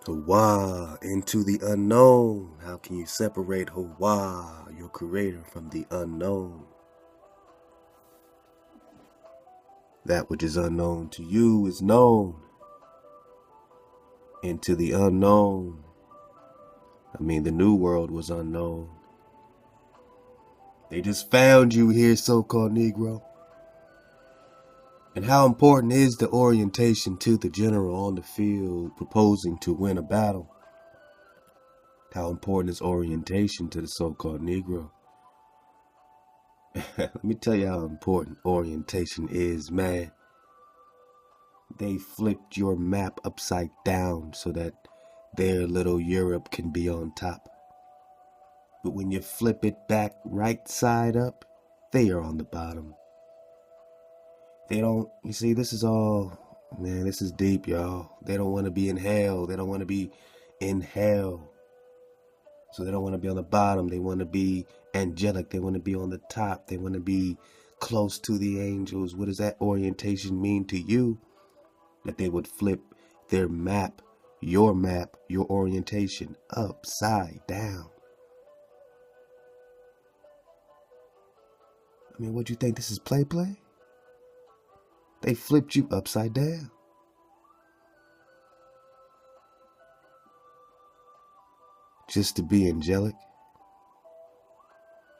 Hawa, into the unknown. How can you separate Hawa, your creator, from the unknown? That which is unknown to you is known. Into the unknown. I mean, the new world was unknown. They just found you here, so-called Negro. And how important is the orientation to the general on the field proposing to win a battle? How important is orientation to the so-called Negro? Let me tell you how important orientation is, man. They flipped your map upside down so that their little Europe can be on top. But when you flip it back right side up, they are on the bottom. They don't, you see, this is all, man, this is deep, y'all. They don't want to be in hell. They don't want to be in hell. So they don't want to be on the bottom. They want to be angelic. They want to be on the top. They want to be close to the angels. What does that orientation mean to you? That they would flip their map, your orientation upside down. I mean, what do you think this is play? They flipped you upside down. Just to be angelic.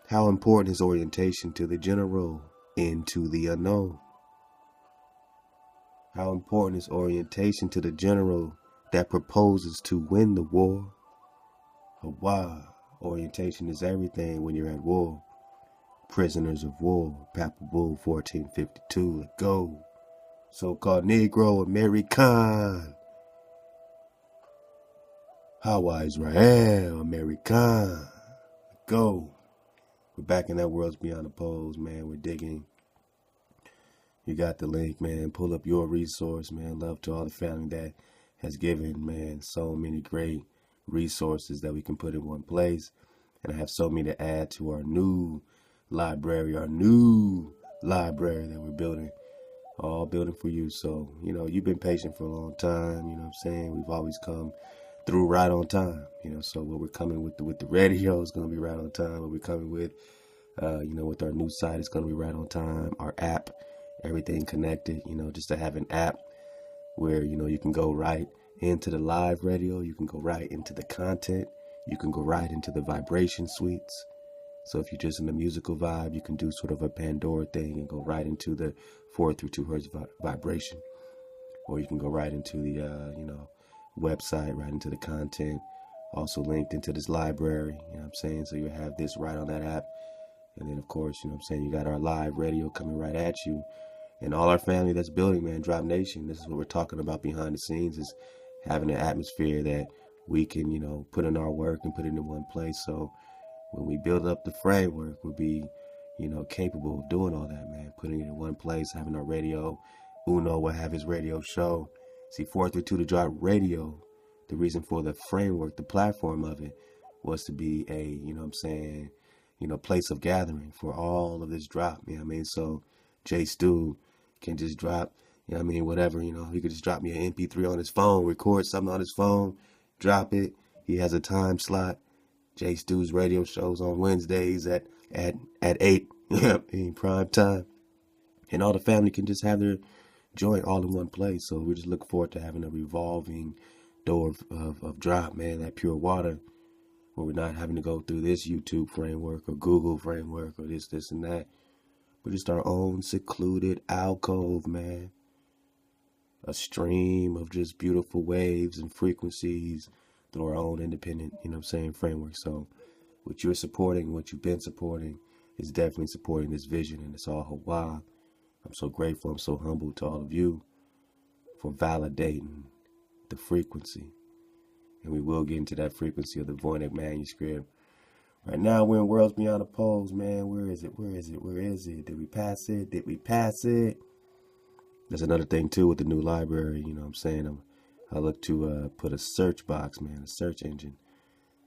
How important is orientation to the general into the unknown? How important is orientation to the general that proposes to win the war? Hawa, orientation is everything when you're at war. Prisoners of war, Papal Bull 1452, let go. So-called Negro, Ame'rican. Hawa Israel, Ame'rican. Let go. We're back in that world's beyond the poles, man. We're digging. You got the link, man. Pull up your resource, man. Love to all the family that has given, man, so many great resources that we can put in one place. And I have so many to add to our new library that we're building. All building for you. So, you know, you've been patient for a long time. You know what I'm saying? We've always come through right on time. You know, so what we're coming with the radio is going to be right on time. What we're coming with, you know, with our new site is going to be right on time. Our app, everything connected, you know, just to have an app where, you know, you can go right into the live radio. You can go right into the content. You can go right into the vibration suites. So if you're just in the musical vibe, you can do sort of a Pandora thing and go right into the 432 hertz vibration. Or you can go right into the, you know, website, right into the content. Also linked into this library, you know what I'm saying? So you have this right on that app. And then, of course, you know what I'm saying, you got our live radio coming right at you. And all our family that's building, man, Drop Nation, this is what we're talking about behind the scenes, is having an atmosphere that we can, you know, put in our work and put it in one place. So when we build up the framework, we'll be, you know, capable of doing all that, man. Putting it in one place, having our radio. Uno will have his radio show. See, 432 to Drop Radio, the reason for the framework, the platform of it, was to be a, you know what I'm saying, you know, place of gathering for all of this drop, you know what I mean? So Jay Stu can just drop, you know what I mean, whatever, you know, he could just drop me an MP3 on his phone, record something on his phone, drop it. He has a time slot. Jay Stu's radio shows on Wednesdays at 8 in prime time. And all the family can just have their joint all in one place. So we just look forward to having a revolving door of drop, man, that pure water, where we're not having to go through this YouTube framework or Google framework or this and that. But just our own secluded alcove, man. A stream of just beautiful waves and frequencies through our own independent, you know what I'm saying, framework. So what you're supporting, what you've been supporting, is definitely supporting this vision, and it's all Hawa. I'm so grateful, I'm so humble to all of you for validating the frequency. And we will get into that frequency of the Voynich manuscript. Right now we're in Worlds Beyond the Poles, man. Where is it? Did we pass it? There's another thing too with the new library, you know what I'm saying? I look to put a search box, man, a search engine.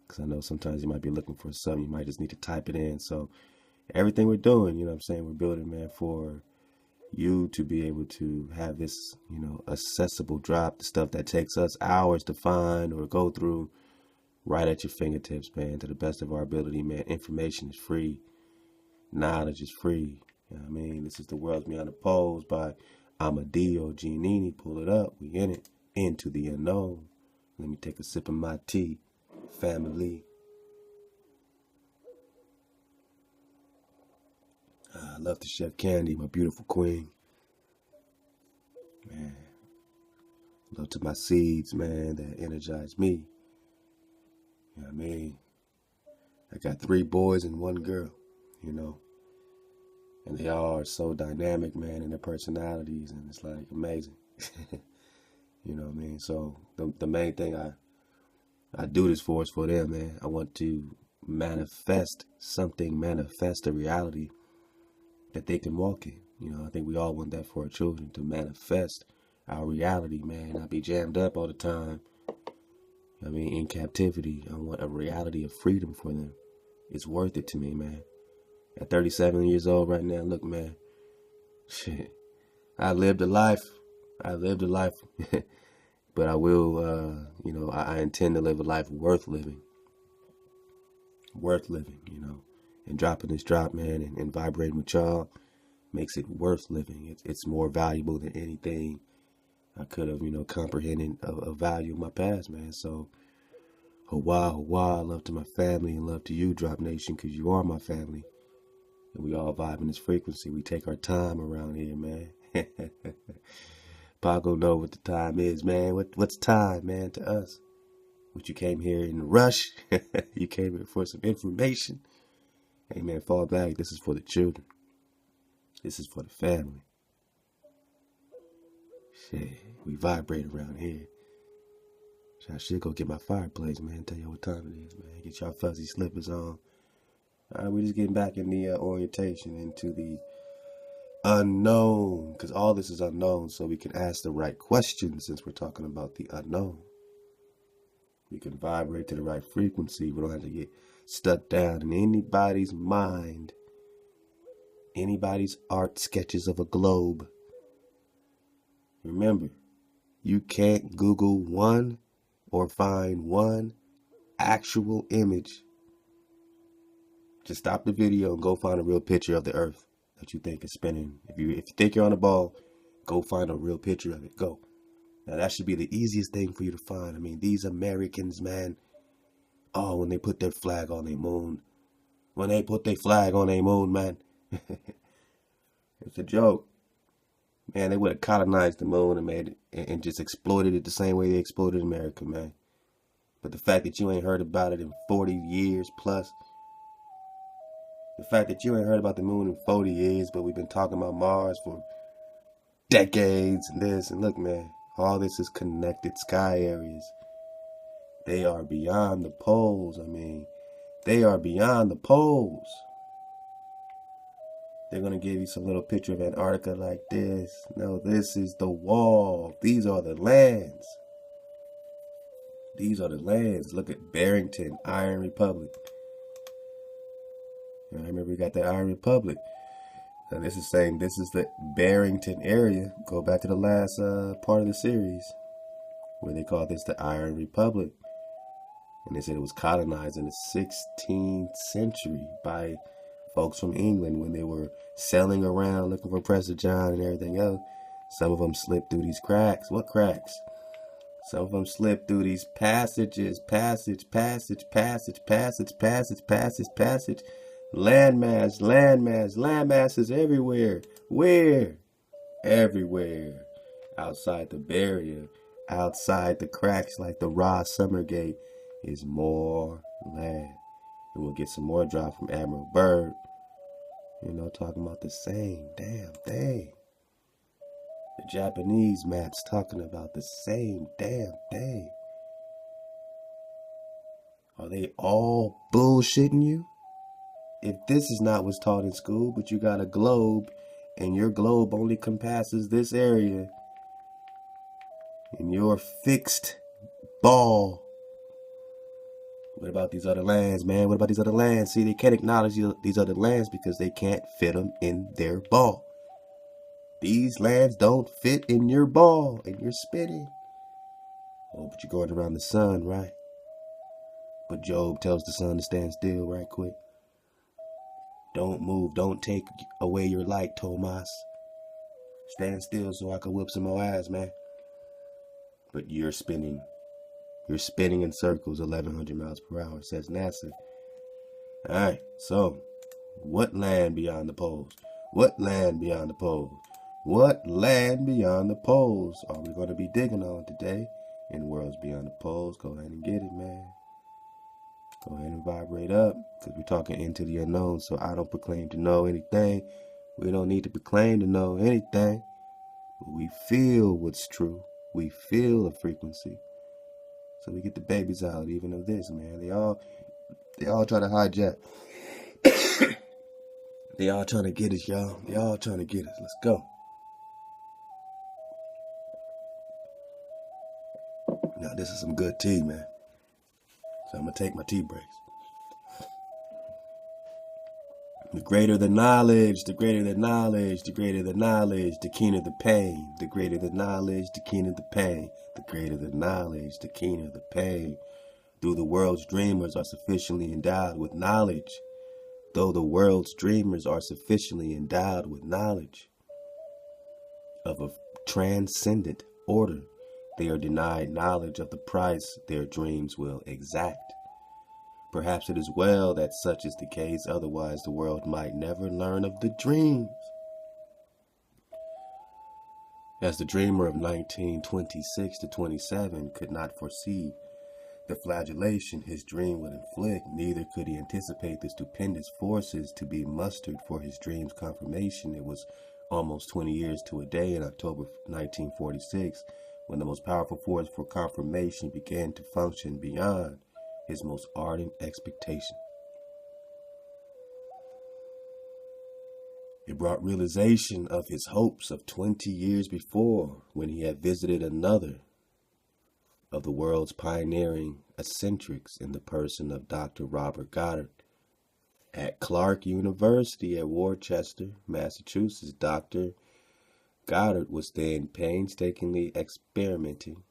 Because I know sometimes you might be looking for something, you might just need to type it in. So everything we're doing, you know what I'm saying, we're building, man, for you to be able to have this, accessible drop, the stuff that takes us hours to find or go through, right at your fingertips, man, to the best of our ability, man. Information is free. Knowledge is free. You know what I mean? This is The Worlds Beyond the Poles by Amadeo Giannini. Pull it up. We in it. Into the unknown. Let me take a sip of my tea. Family. I love to Chef Candy, my beautiful queen. Man. Love to my seeds, man, that energize me. You know what I mean? I got 3 boys and 1 girl, and they all are so dynamic, man, in their personalities, and it's like amazing. You know what I mean? So the main thing I do this for is for them, man. I want to manifest something, manifest a reality that they can walk in. I think we all want that for our children, to manifest our reality, man, not be jammed up all the time. In captivity. I want a reality of freedom for them. It's worth it to me, man. At 37 years old right now, look, man, shit, I lived a life, but I will, I intend to live a life worth living, and dropping this drop, man, and vibrating with y'all makes it worth living. It's more valuable than anything I could have, comprehended of value in my past, man. So, Hawa, love to my family and love to you, Drop Nation, because you are my family. And we all vibe in this frequency. We take our time around here, man. Paco know what the time is, man. What's time, man, to us? What, you came here in a rush? You came here for some information? Hey, man, fall back. This is for the children. This is for the family. Shit, we vibrate around here. I should go get my fireplace, man. Tell you what time it is, man. Get y'all fuzzy slippers on. All right, we're just getting back in the orientation into the unknown, because all this is unknown, so we can ask the right questions. Since we're talking about the unknown, we can vibrate to the right frequency. We don't have to get stuck down in anybody's mind, anybody's art sketches of a globe. Remember, you can't Google one or find one actual image. Just stop the video and go find a real picture of the earth that you think is spinning. If you think you're on a ball, go find a real picture of it. Go. Now that should be the easiest thing for you to find. These Americans, man. Oh, when they put their flag on their moon. When they put their flag on their moon, man. It's a joke. Man, they would have colonized the moon and made it and just exploited it the same way they exploited America, man. But the fact that you ain't heard about it in 40 years plus. The fact that you ain't heard about the moon in 40 years, but we've been talking about Mars for decades and this. And look, man, all this is connected sky areas. They are beyond the poles. They are beyond the poles. They're going to give you some little picture of Antarctica like this. No, this is the wall. These are the lands. These are the lands. Look at Barrington, Iron Republic. I remember we got that Iron Republic. Now this is saying this is the Barrington area. Go back to the last part of the series where they called this the Iron Republic. And they said it was colonized in the 16th century by folks from England when they were sailing around looking for Prester John and everything else. Some of them slipped through these cracks. What cracks? Some of them slipped through these passages. Passage. Landmasses everywhere. Where? Everywhere. Outside the barrier, outside the cracks like the raw summer gate is more land. And we'll get some more drop from Admiral Byrd. Talking about the same damn thing. The Japanese maps talking about the same damn thing. Are they all bullshitting you? If this is not what's taught in school, but you got a globe, and your globe only compasses this area, and you're fixed ball. What about these other lands, man? What about these other lands? See, they can't acknowledge these other lands because they can't fit them in their ball. These lands don't fit in your ball, and you're spinning. Oh, but you're going around the sun, right? But Job tells the sun to stand still right quick. Don't move. Don't take away your light, Tomas. Stand still so I can whip some more ass, man. But you're spinning. You're spinning in circles 1,100 miles per hour, says NASA. All right, so what land beyond the poles? What land beyond the poles? What land beyond the poles are we going to be digging on today in Worlds Beyond the Poles? Go ahead and get it, man. Go ahead and vibrate up, because we're talking into the unknown, so I don't proclaim to know anything. We don't need to proclaim to know anything. We feel what's true. We feel a frequency. So we get the babies out even of this, man. They all try to hijack. They all trying to get us, y'all. They all trying to get us. Let's go. Now this is some good tea, man. So I'm gonna take my tea breaks. The greater the knowledge, the greater the knowledge, the greater the knowledge, the keener the pain. The greater the knowledge, the keener the pain. The greater the knowledge, the keener the pain. Though the world's dreamers are sufficiently endowed with knowledge. Though the world's dreamers are sufficiently endowed with knowledge of a transcendent order, they are denied knowledge of the price their dreams will exact. Perhaps it is well that such is the case, otherwise the world might never learn of the dreams. As the dreamer of 1926 to 27 could not foresee the flagellation his dream would inflict, neither could he anticipate the stupendous forces to be mustered for his dream's confirmation. It was almost 20 years to a day in October 1946 when the most powerful force for confirmation began to function beyond his most ardent expectation. It brought realization of his hopes of 20 years before, when he had visited another of the world's pioneering eccentrics in the person of Dr. Robert Goddard. At Clark University at Worcester, Massachusetts, Dr. Goddard was then painstakingly experimenting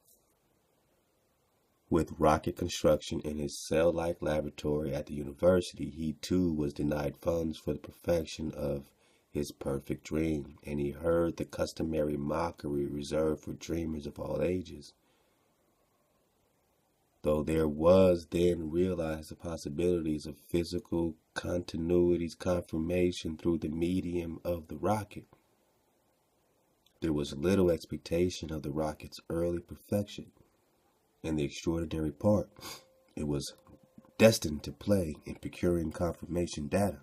with rocket construction in his cell-like laboratory at the university. He too was denied funds for the perfection of his perfect dream, and he heard the customary mockery reserved for dreamers of all ages. Though there was then realized the possibilities of physical continuity's confirmation through the medium of the rocket, there was little expectation of the rocket's early perfection. And the extraordinary part, it was destined to play in procuring confirmation data.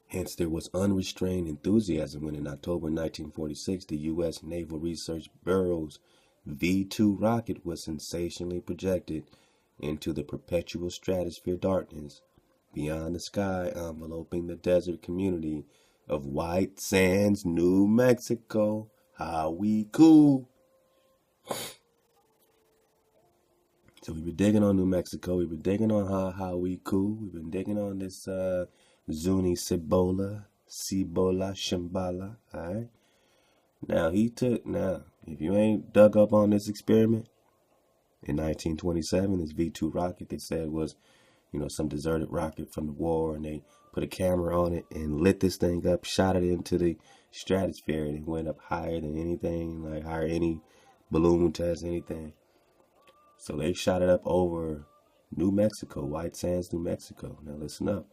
Hence, there was unrestrained enthusiasm when in October 1946, the U.S. Naval Research Bureau's V-2 rocket was sensationally projected into the perpetual stratosphere darkness beyond the sky enveloping the desert community of White Sands, New Mexico. How we cool. So we've been digging on New Mexico. We've been digging on how we cool. We've been digging on this Zuni Cibola, Shambhala. All right. Now if you ain't dug up on this experiment in 1927, this V-2 rocket they said was, some deserted rocket from the war, and they put a camera on it and lit this thing up, shot it into the stratosphere, and it went up higher than anything, like higher any balloon test, anything. So they shot it up over New Mexico, White Sands, New Mexico. Now listen up.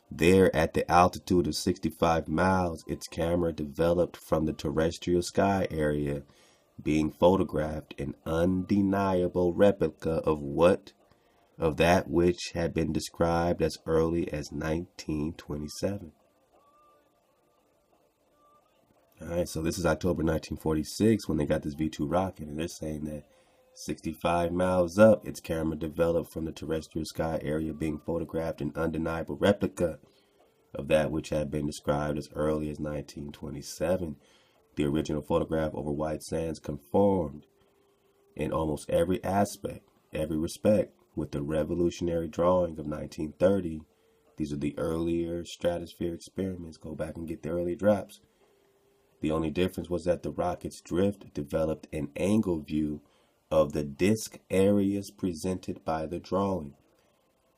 There at the altitude of 65 miles, its camera developed from the terrestrial sky area being photographed an undeniable replica of that which had been described as early as 1927. All right, so this is October 1946 when they got this V-2 rocket, and they're saying that 65 miles up, its camera developed from the terrestrial sky area being photographed an undeniable replica of that which had been described as early as 1927. The original photograph over White Sands conformed in almost every aspect, every respect, with the revolutionary drawing of 1930 These are the earlier stratosphere experiments. Go back and get the early drops. The only difference was that the rocket's drift developed an angle view of the disk areas presented by the drawing.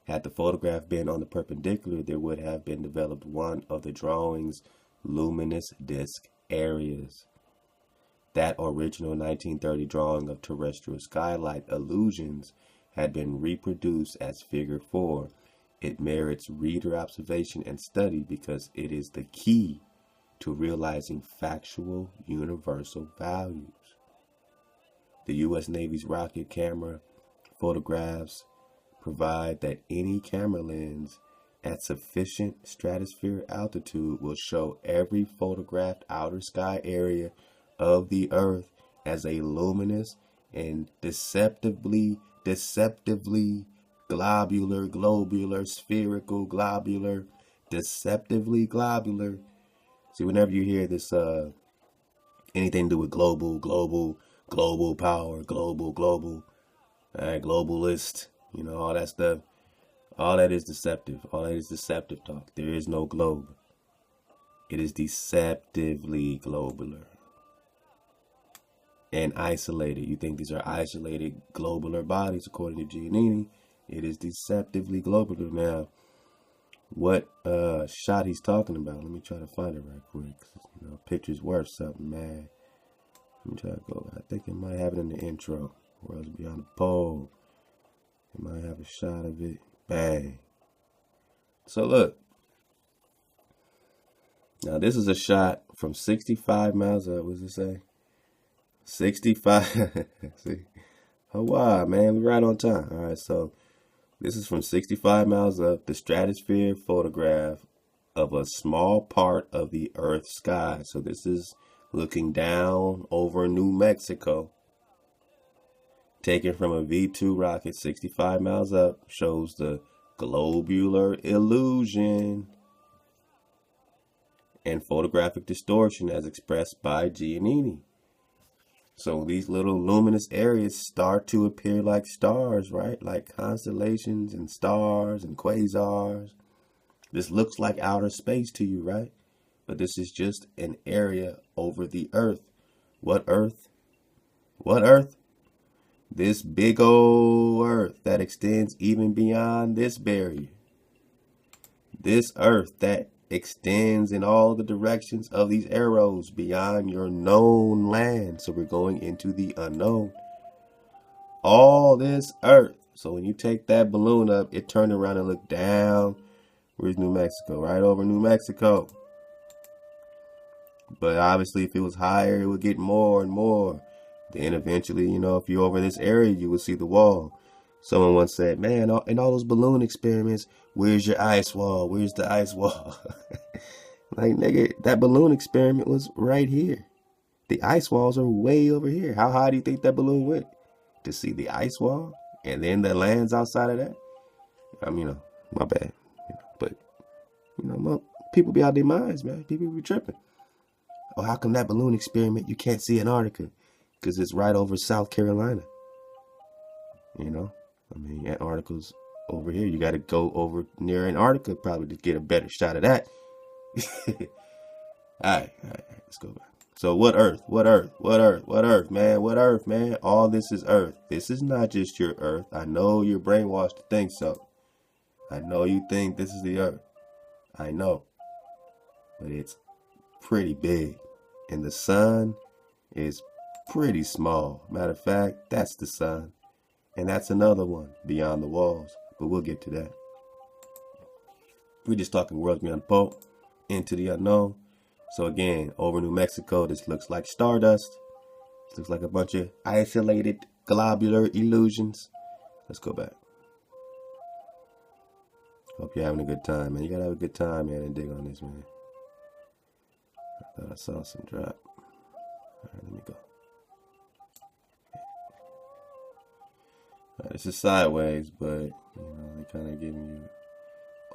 Had the photograph been on the perpendicular, there would have been developed one of the drawing's luminous disk areas. That original 1930 drawing of terrestrial skylight illusions had been reproduced as Figure 4. It merits reader observation and study because it is the key to realizing factual universal values. The U.S. Navy's rocket camera photographs provide that any camera lens at sufficient stratosphere altitude will show every photographed outer sky area of the Earth as a luminous and deceptively globular, spherical, globular, deceptively globular. See, whenever you hear this, anything to do with global power, global, globalist, all that stuff, all that is deceptive. All that is deceptive talk. There is no globe. It is deceptively globular and isolated. You think these are isolated globular bodies, according to Giannini. It is deceptively globular. Now, what shot he's talking about? Let me try to find it right quick. Picture's worth something, man. Let me try to go. I think it might have it in the intro. World's Beyond the Pole. It might have a shot of it. Bang. So look. Now this is a shot from 65 miles up. What does it say? 65. See? Hawaii, man. We're right on time. All right, so this is from 65 miles up, the stratosphere photograph of a small part of the Earth's sky. So this is looking down over New Mexico. Taken from a V-2 rocket 65 miles up, shows the globular illusion and photographic distortion as expressed by Giannini. So these little luminous areas start to appear like stars, right? Like constellations and stars and quasars. This looks like outer space to you, right? But this is just an area over the Earth. What Earth? What Earth? This big old Earth that extends even beyond this barrier. This Earth that extends in all the directions of these arrows beyond your known land. So we're going into the unknown. All this Earth. So when you take that balloon up, it turned around and looked down. Where's New Mexico? Right over New Mexico. But obviously if it was higher, it would get more and more. Then eventually, if you're over this area, you will see the wall. Someone once said, man, in all those balloon experiments, where's your ice wall? Where's the ice wall? Like, nigga, that balloon experiment was right here. The ice walls are way over here. How high do you think that balloon went? To see the ice wall? And then the lands outside of that? My bad. But, people be out their minds, man. People be tripping. Oh, how come that balloon experiment, you can't see Antarctica? Because it's right over South Carolina. Antarctica's over here. You got to go over near Antarctica probably to get a better shot of that. All right, let's go back. So what Earth, man? All this is Earth. This is not just your Earth. I know you're brainwashed to think so. I know you think this is the Earth. I know. But it's pretty big. And the sun is pretty small. Matter of fact, that's the sun. And that's another one beyond the walls. But we'll get to that. We're just talking worlds beyond the pole, into the unknown. So again, over New Mexico, this looks like stardust. This looks like a bunch of isolated globular illusions. Let's go back. Hope you're having a good time, man. You gotta have a good time, man, and dig on this, man. I thought I saw some drop. All right, let me go. This is sideways, but they kind of giving you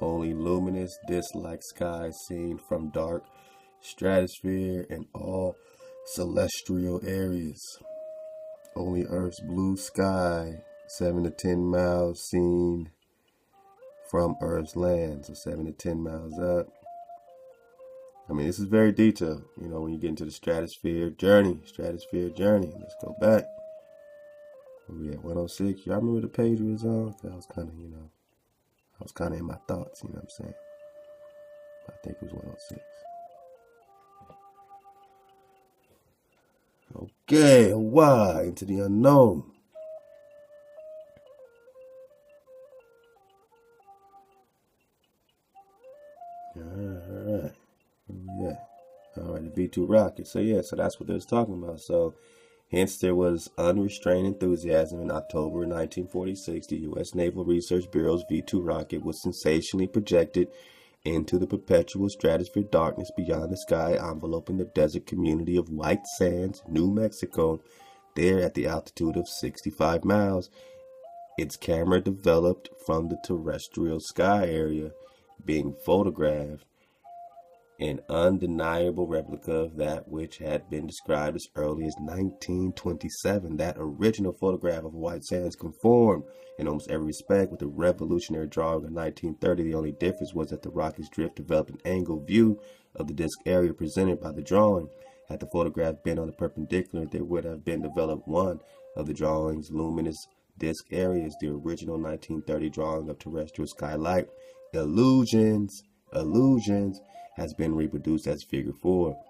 only luminous disk-like sky seen from dark stratosphere and all celestial areas. Only Earth's blue sky, 7 to 10 miles seen from Earth's land. So 7 to 10 miles up. I mean, this is very detailed. You know, when you get into the stratosphere journey. Let's go back. Where we at? 106. Y'all remember the page we was on? That was kind of, you know, I was kind of in my thoughts, you know what I'm saying? I think it was 106. Okay, why? Into the unknown. Alright. Yeah. Alright, the V2 rocket. So yeah, so that's what they was talking about. So hence there was unrestrained enthusiasm in October 1946. The U.S. Naval Research Bureau's V2 rocket was sensationally projected into the perpetual stratosphere darkness beyond the sky, enveloping the desert community of White Sands, New Mexico, there at the altitude of 65 miles. Its camera developed from the terrestrial sky area being photographed, an undeniable replica of that which had been described as early as 1927. That original photograph of White Sands conformed in almost every respect with the revolutionary drawing of 1930. The only difference was that the rocket's drift developed an angled view of the disk area presented by the drawing. Had the photograph been on the perpendicular, there would have been developed one of the drawing's luminous disk areas, the original 1930 drawing of terrestrial skylight. Illusions has been reproduced as figure 4. All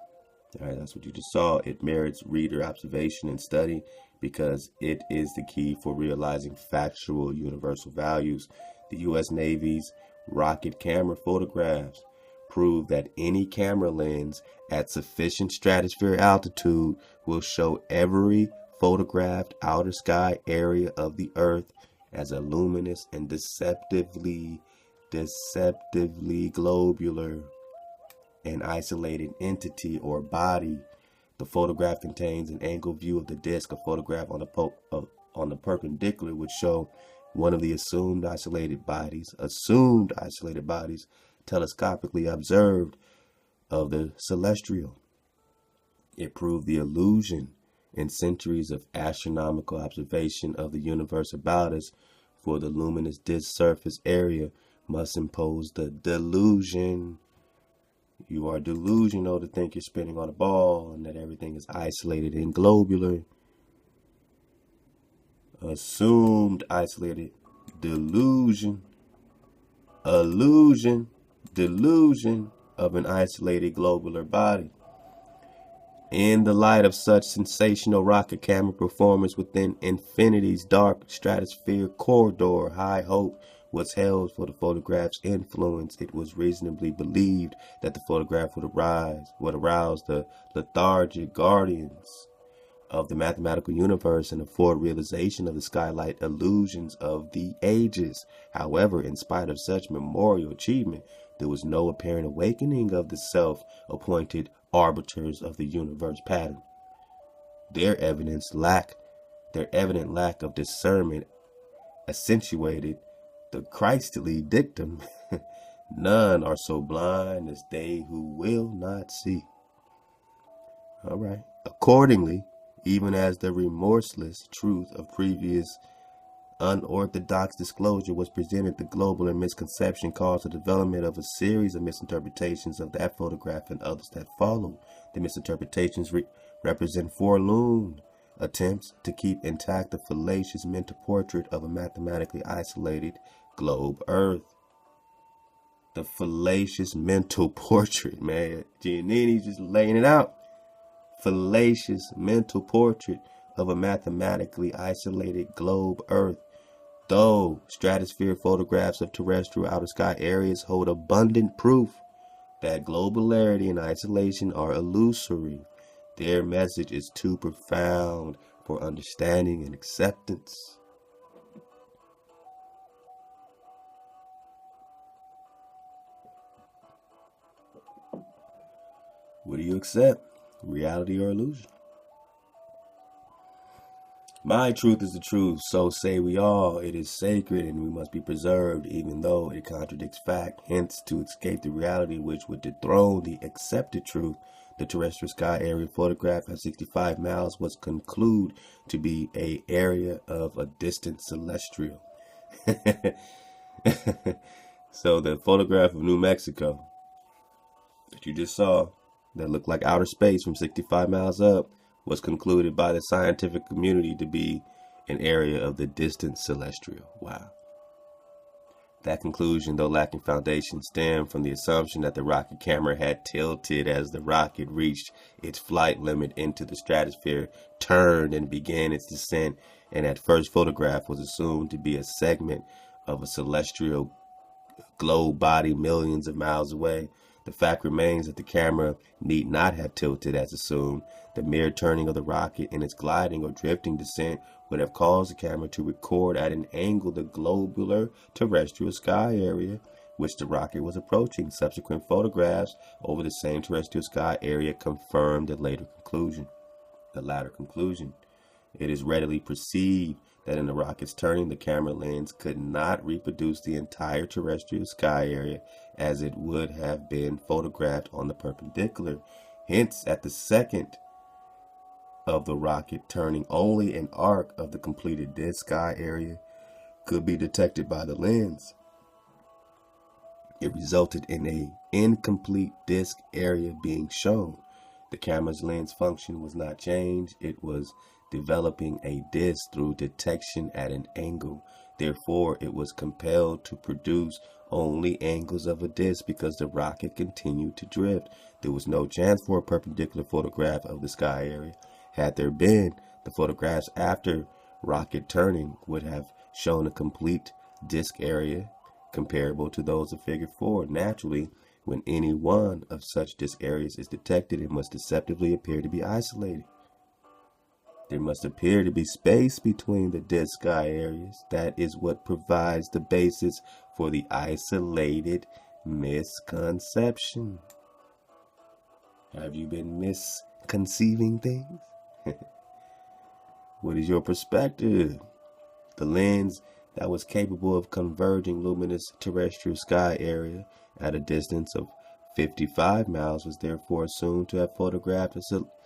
right, that's what you just saw. It merits reader observation and study because it is the key for realizing factual universal values. The U.S. Navy's rocket camera photographs prove that any camera lens at sufficient stratosphere altitude will show every photographed outer sky area of the Earth as a luminous and deceptively globular and isolated entity or body. The photograph contains an angled view of the disk. A photograph on the perpendicular would show one of the assumed isolated bodies telescopically observed of the celestial. It proved the illusion in centuries of astronomical observation of the universe about us, for the luminous disk surface area must impose the delusion. You are delusional to think you're spinning on a ball and that everything is isolated and globular. Assumed isolated delusion of an isolated globular body. In the light of such sensational rocket camera performance within infinity's dark stratosphere corridor, high hope was held for the photograph's influence. It was reasonably believed that the photograph would arouse the lethargic guardians of the mathematical universe and afford realization of the skylight illusions of the ages. However, in spite of such memorial achievement, there was no apparent awakening of the self-appointed arbiters of the universe pattern. Their evident lack of discernment accentuated the Christly dictum, none are so blind as they who will not see. All right. Accordingly, even as the remorseless truth of previous unorthodox disclosure was presented, the global misconception caused the development of a series of misinterpretations of that photograph and others that followed. The misinterpretations represent forlorn attempts to keep intact the fallacious mental portrait of a mathematically isolated globe Earth. The fallacious mental portrait, man. Giannini's just laying it out. Fallacious mental portrait of a mathematically isolated globe Earth. Though stratosphere photographs of terrestrial outer sky areas hold abundant proof that globularity and isolation are illusory, their message is too profound for understanding and acceptance. What do you accept? Reality or illusion? My truth is the truth, so say we all. It is sacred and we must be preserved, even though it contradicts fact. Hence, to escape the reality which would dethrone the accepted truth, the terrestrial sky area photograph at 65 miles was concluded to be an area of a distant celestial. So the photograph of New Mexico that you just saw, that looked like outer space from 65 miles up, was concluded by the scientific community to be an area of the distant celestial. Wow. That conclusion, though lacking foundation, stemmed from the assumption that the rocket camera had tilted as the rocket reached its flight limit into the stratosphere, turned, and began its descent, and at first photograph was assumed to be a segment of a celestial globe body millions of miles away. The fact remains that the camera need not have tilted as assumed. The mere turning of the rocket in its gliding or drifting descent would have caused the camera to record at an angle the globular terrestrial sky area which the rocket was approaching. Subsequent photographs over the same terrestrial sky area confirmed the latter conclusion. It is readily perceived that in the rocket's turning, the camera lens could not reproduce the entire terrestrial sky area as it would have been photographed on the perpendicular. Hence, at the second of the rocket turning, only an arc of the completed dead sky area could be detected by the lens. It resulted in an incomplete disk area being shown. The camera's lens function was not changed. It was developing a disk through detection at an angle. Therefore, it was compelled to produce only angles of a disk because the rocket continued to drift. There was no chance for a perpendicular photograph of the sky area. Had there been, the photographs after rocket turning would have shown a complete disk area comparable to those of Figure 4. Naturally, when any one of such disk areas is detected, it must deceptively appear to be isolated. There must appear to be space between the dead sky areas. That is what provides the basis for the isolated misconception. Have you been misconceiving things? What is your perspective? The lens that was capable of converging luminous terrestrial sky area at a distance of 55 miles was therefore assumed to have photographed a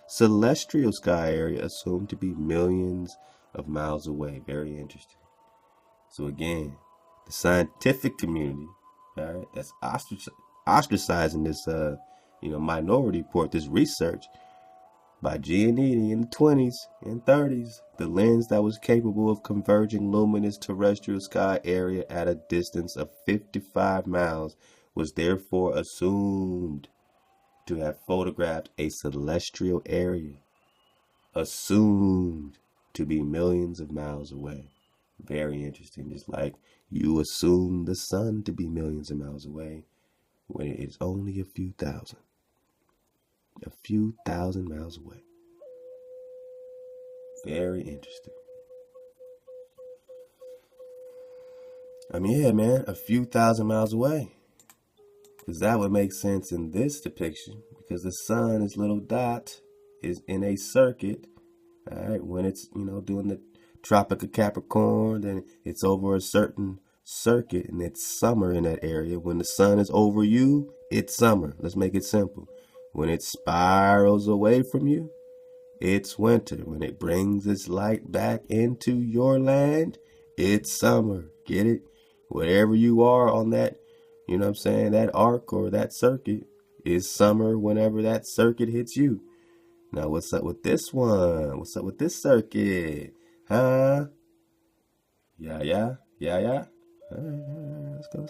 celestial sky area assumed to be millions of miles away. Very interesting. So again, the scientific community, all right, that's ostracizing this minority report, this research by Giannini in the 20s and 30s. The lens that was capable of converging luminous terrestrial sky area at a distance of 55 miles was therefore assumed to have photographed a celestial area, assumed to be millions of miles away. Very interesting. Just like you assume the sun to be millions of miles away when it is only a few thousand miles away. Very interesting. I mean, yeah, man, a few thousand miles away. Because that would make sense in this depiction, because the sun, this little dot, is in a circuit. All right, when it's, doing the Tropic of Capricorn, then it's over a certain circuit, and it's summer in that area. When the sun is over you, it's summer. Let's make it simple. When it spirals away from you, it's winter. When it brings its light back into your land, it's summer. Get it? Wherever you are on that, that arc or that circuit is summer whenever that circuit hits you. Now, what's up with this one? What's up with this circuit? Huh? Yeah. All right. Let's go.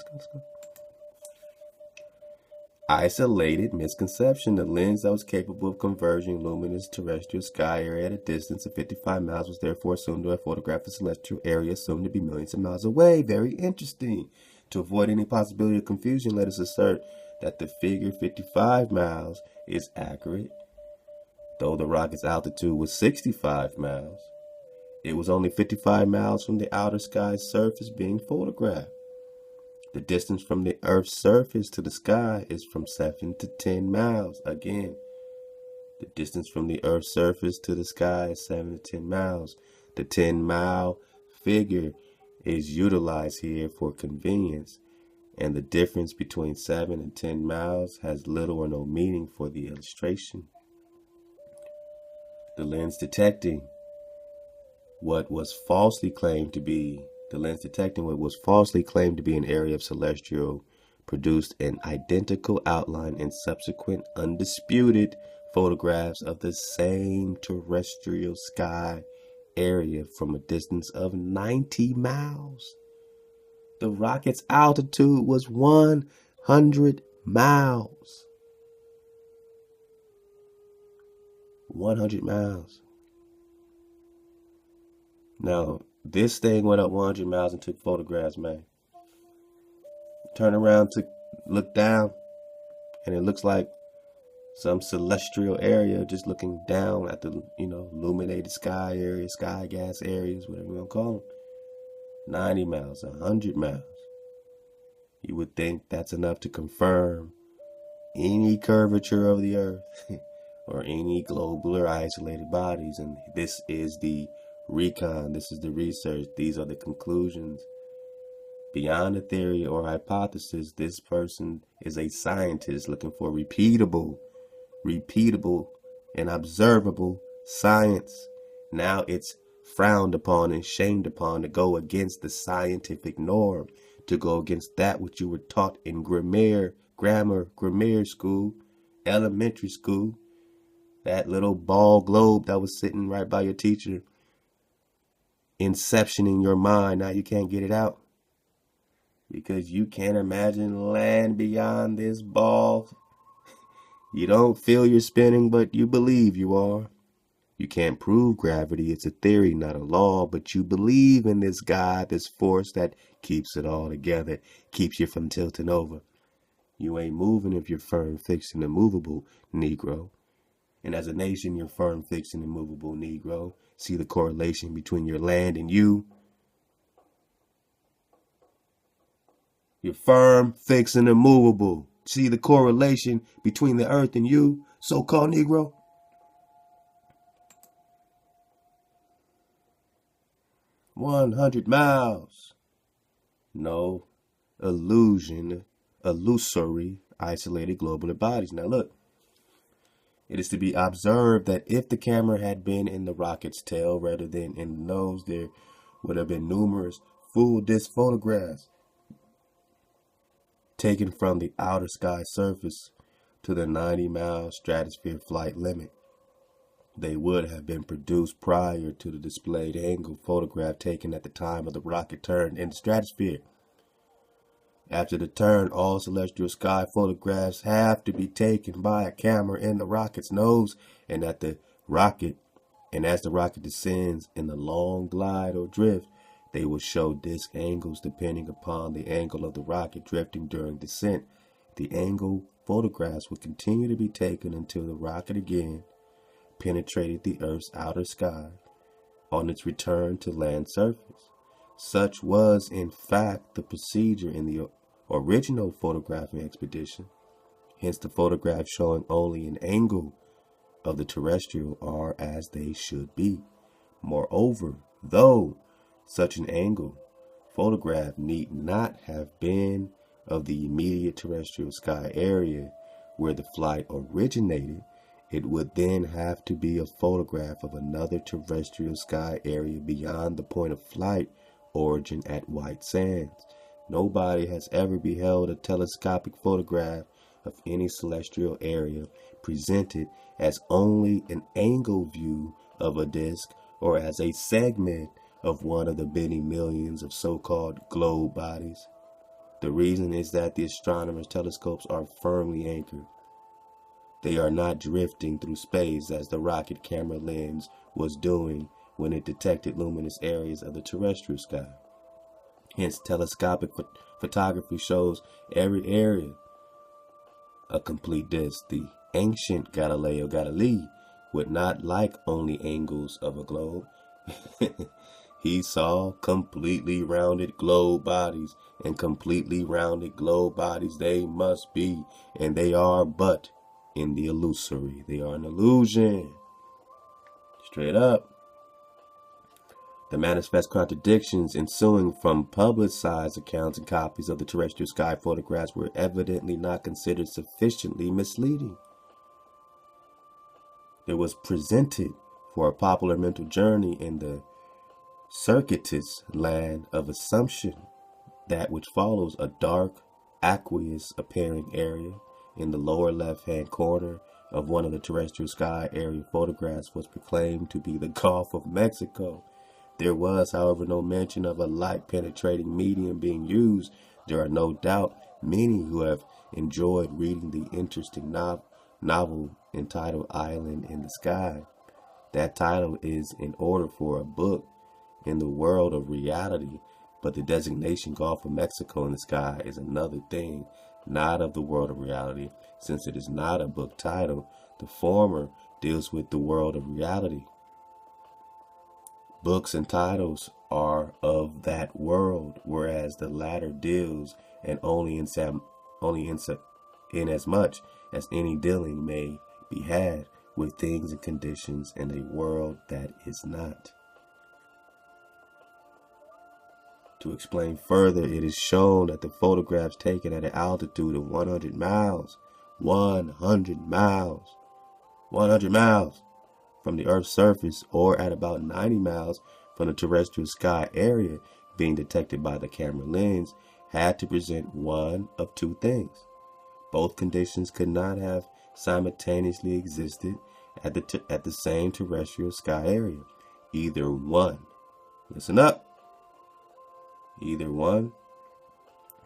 Isolated misconception. The lens that was capable of converging luminous terrestrial sky area at a distance of 55 miles was therefore assumed to have photographed a celestial area assumed to be millions of miles away. Very interesting. To avoid any possibility of confusion, let us assert that the figure 55 miles is accurate. Though the rocket's altitude was 65 miles, it was only 55 miles from the outer sky's surface being photographed. The distance from the Earth's surface to the sky is from 7 to 10 miles. Again, the distance from the Earth's surface to the sky is 7 to 10 miles. The 10-mile figure is utilized here for convenience, and the difference between 7 and 10 miles has little or no meaning for the illustration. The lens detecting what was falsely claimed to be The lens detecting what was falsely claimed to be an area of celestial produced an identical outline in subsequent undisputed photographs of the same terrestrial sky area from a distance of 90 miles. The rocket's altitude was 100 miles. 100 miles. Now, this thing went up 100 miles and took photographs, man. Turn around to look down, and it looks like some celestial area just looking down at the, illuminated sky area, sky gas areas, whatever you want to call them. 90 miles, 100 miles. You would think that's enough to confirm any curvature of the earth or any global or isolated bodies. And this is the recon, this is the research, these are the conclusions. Beyond a theory or hypothesis, this person is a scientist looking for repeatable and observable science. Now it's frowned upon and shamed upon to go against the scientific norm, to go against that which you were taught in grammar school, elementary school, that little ball globe that was sitting right by your teacher, inceptioning your mind. Now you can't get it out because you can't imagine land beyond this ball. You don't feel you're spinning, but you believe you are. You can't prove gravity. It's a theory, not a law, but you believe in this God, this force that keeps it all together, keeps you from tilting over. You ain't moving if you're firm, fixed, and immovable, Negro. And as a nation, you're firm, fixed, and immovable, Negro. See the correlation between your land and you. You're firm, fixed, and immovable. See the correlation between the earth and you, so-called Negro? "100 miles. No illusion, illusory, isolated globular bodies. Now look, it is to be observed that if the camera had been in the rocket's tail rather than in the nose, there would have been numerous full disc photographs taken from the outer sky surface to the 90-mile stratosphere flight limit. They would have been produced prior to the displayed angle photograph taken at the time of the rocket turn in the stratosphere. After the turn, all celestial sky photographs have to be taken by a camera in the rocket's nose, and as the rocket descends in the long glide or drift, they will show disk angles depending upon the angle of the rocket drifting during descent. The angle photographs will continue to be taken until the rocket again penetrated the Earth's outer sky on its return to land surface. Such was, in fact, the procedure in the original photographing expedition. Hence, the photographs showing only an angle of the terrestrial are as they should be. Moreover, though such an angle photograph need not have been of the immediate terrestrial sky area where the flight originated, it would then have to be a photograph of another terrestrial sky area beyond the point of flight origin at White Sands. Nobody has ever beheld a telescopic photograph of any celestial area presented as only an angle view of a disk or as a segment of one of the many millions of so-called globe bodies. The reason is that the astronomers' telescopes are firmly anchored. They are not drifting through space as the rocket camera lens was doing when it detected luminous areas of the terrestrial sky. Hence, telescopic photography shows every area a complete disk. The ancient Galileo Galilei would not like only angles of a globe. He saw completely rounded globe bodies, and completely rounded globe bodies they must be, and they are but in the illusory. They are an illusion. Straight up. The manifest contradictions ensuing from publicized accounts and copies of the terrestrial sky photographs were evidently not considered sufficiently misleading. It was presented for a popular mental journey in the circuitous land of assumption, that which follows a dark, aqueous appearing area in the lower left-hand corner of one of the terrestrial sky area photographs was proclaimed to be the Gulf of Mexico. There was, however, no mention of a light-penetrating medium being used. There are no doubt many who have enjoyed reading the interesting novel entitled Island in the Sky. That title is in order for a book in the world of reality, but the designation Gulf of Mexico in the Sky is another thing, not of the world of reality, since it is not a book title. The former deals with the world of reality. Books and titles are of that world, whereas the latter deals and only in as much as any dealing may be had with things and conditions in a world that is not. To explain further, it is shown that the photographs taken at an altitude of 100 miles from the Earth's surface, or at about 90 miles from the terrestrial sky area being detected by the camera lens, had to present one of two things. Both conditions could not have simultaneously existed at the same terrestrial sky area. Either one, listen up, either one,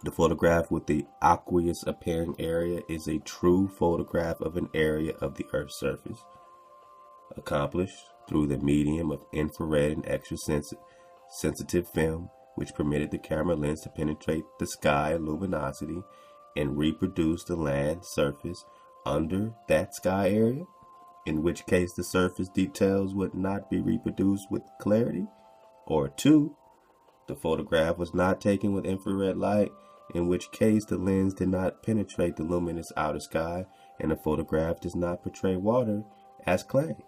the photograph with the aqueous appearing area is a true photograph of an area of the Earth's surface, accomplished through the medium of infrared and extra-sensitive film, which permitted the camera lens to penetrate the sky luminosity and reproduce the land surface under that sky area, in which case the surface details would not be reproduced with clarity. Or two, the photograph was not taken with infrared light, in which case the lens did not penetrate the luminous outer sky, and the photograph does not portray water as claimed.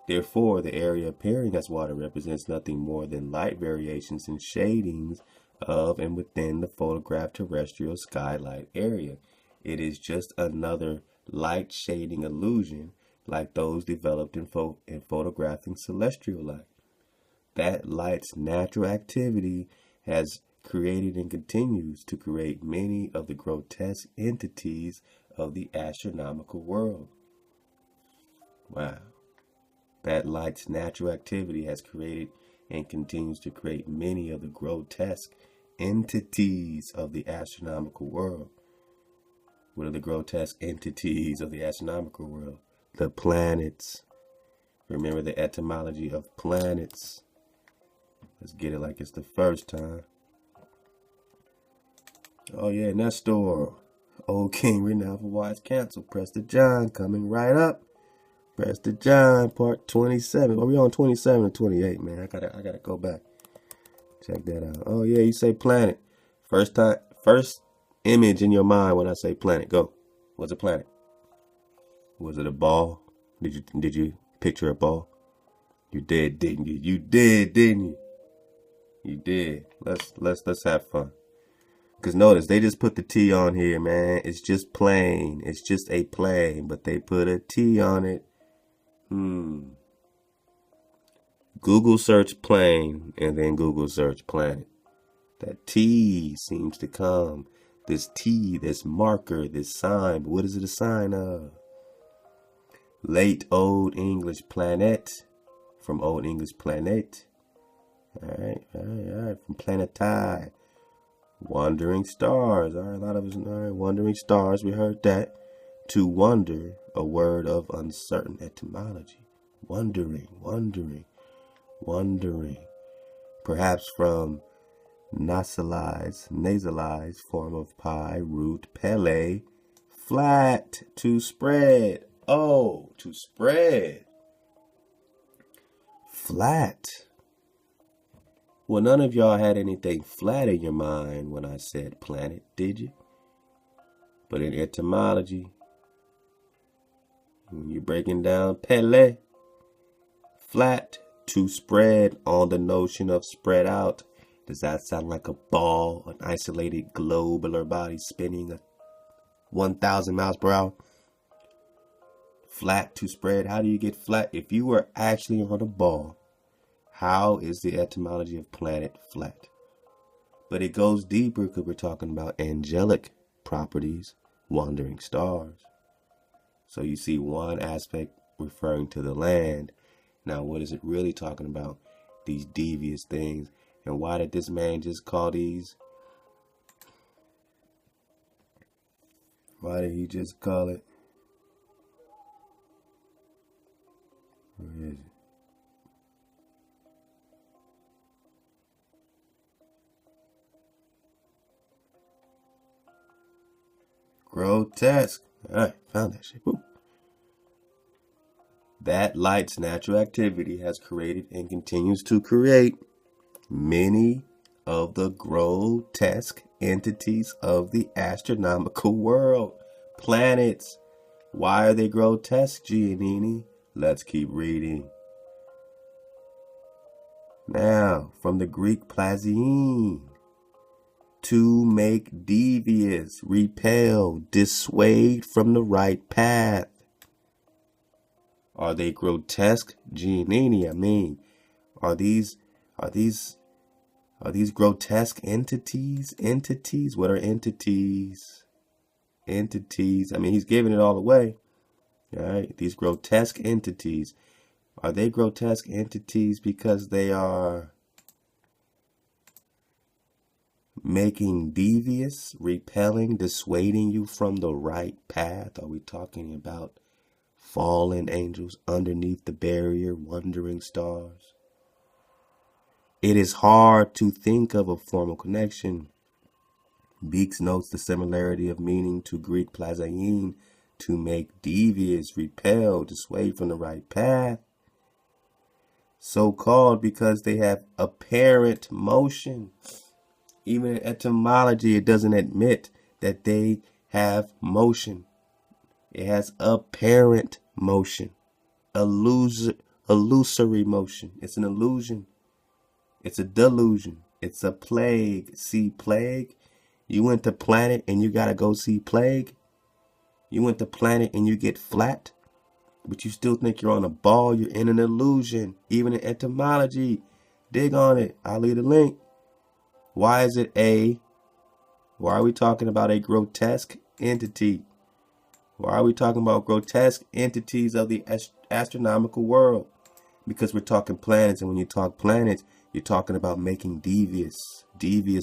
Therefore, the area appearing as water represents nothing more than light variations and shadings of and within the photographed terrestrial skylight area. It is just another light shading illusion like those developed in photographing celestial light. That light's natural activity has created and continues to create many of the grotesque entities of the astronomical world. Wow. That light's natural activity has created and continues to create many of the grotesque entities of the astronomical world. What are the grotesque entities of the astronomical world? The planets. Remember the etymology of planets. Let's get it like it's the first time. Oh yeah, Nestor. Old King renowned for wise counsel. Prester John coming right up. Prester John, part 27. Well, we on 27 and 28, man. I gotta go back. Check that out. Oh yeah, you say planet. First image in your mind when I say planet. Go. What's a planet? Was it a ball? Did you picture a ball? You did, didn't you? You did, didn't you? You did. Let's have fun. Cause notice they just put the T on here, man. It's just plane. It's just a plane, but they put a T on it. Google search plane and then Google search planet. That T seems to come. This T, this marker, this sign. But what is it a sign of? Late Old English planet. From Old English planet. All right. From planetary. Wandering stars. All right, a lot of us. All right, wandering stars. We heard that. To wonder, a word of uncertain etymology. Wondering. Perhaps from nasalized form of pi, root, pele, flat, to spread. Oh, to spread. Flat. Well, none of y'all had anything flat in your mind when I said planet, did you? But in etymology, when you're breaking down pele, flat, to spread, on the notion of spread out. Does that sound like a ball, an isolated globular body spinning at 1,000 miles per hour? Flat to spread. How do you get flat? If you were actually on a ball, How is the etymology of planet flat? But it goes deeper because we're talking about angelic properties, wandering stars. So you see one aspect referring to the land. Now, what is it really talking about? These devious things. And why did this man just call these? Why did he just call it? Where is it? Grotesque. All right, found that shit. Woo. That light's natural activity has created and continues to create many of the grotesque entities of the astronomical world. Planets. Why are they grotesque, Giannini? Let's keep reading. Now, from the Greek plazein, to make devious, repel, dissuade from the right path. Are they grotesque, Giannini? I mean, are these grotesque entities? Entities? What are entities? Entities. I mean, he's giving it all away. All right, these grotesque entities. Are they grotesque entities because they are making devious, repelling, dissuading you from the right path? Are we talking about fallen angels underneath the barrier, wandering stars? It is hard to think of a formal connection. Beeks notes the similarity of meaning to Greek plazein, to make devious, repel, dissuade from the right path. So called because they have apparent motion. Even in etymology, it doesn't admit that they have motion. It has apparent motion, illusory motion. It's an illusion. It's a delusion. It's a plague. See plague? You went to planet and you gotta go see plague. You went to planet and you get flat, but you still think you're on a ball. You're in an illusion. Even in etymology, dig on it. I'll leave the link. Why is it a? Why are we talking about a grotesque entity? Why are we talking about grotesque entities of the astronomical world? Because we're talking planets, and when you talk planets, you're talking about making devious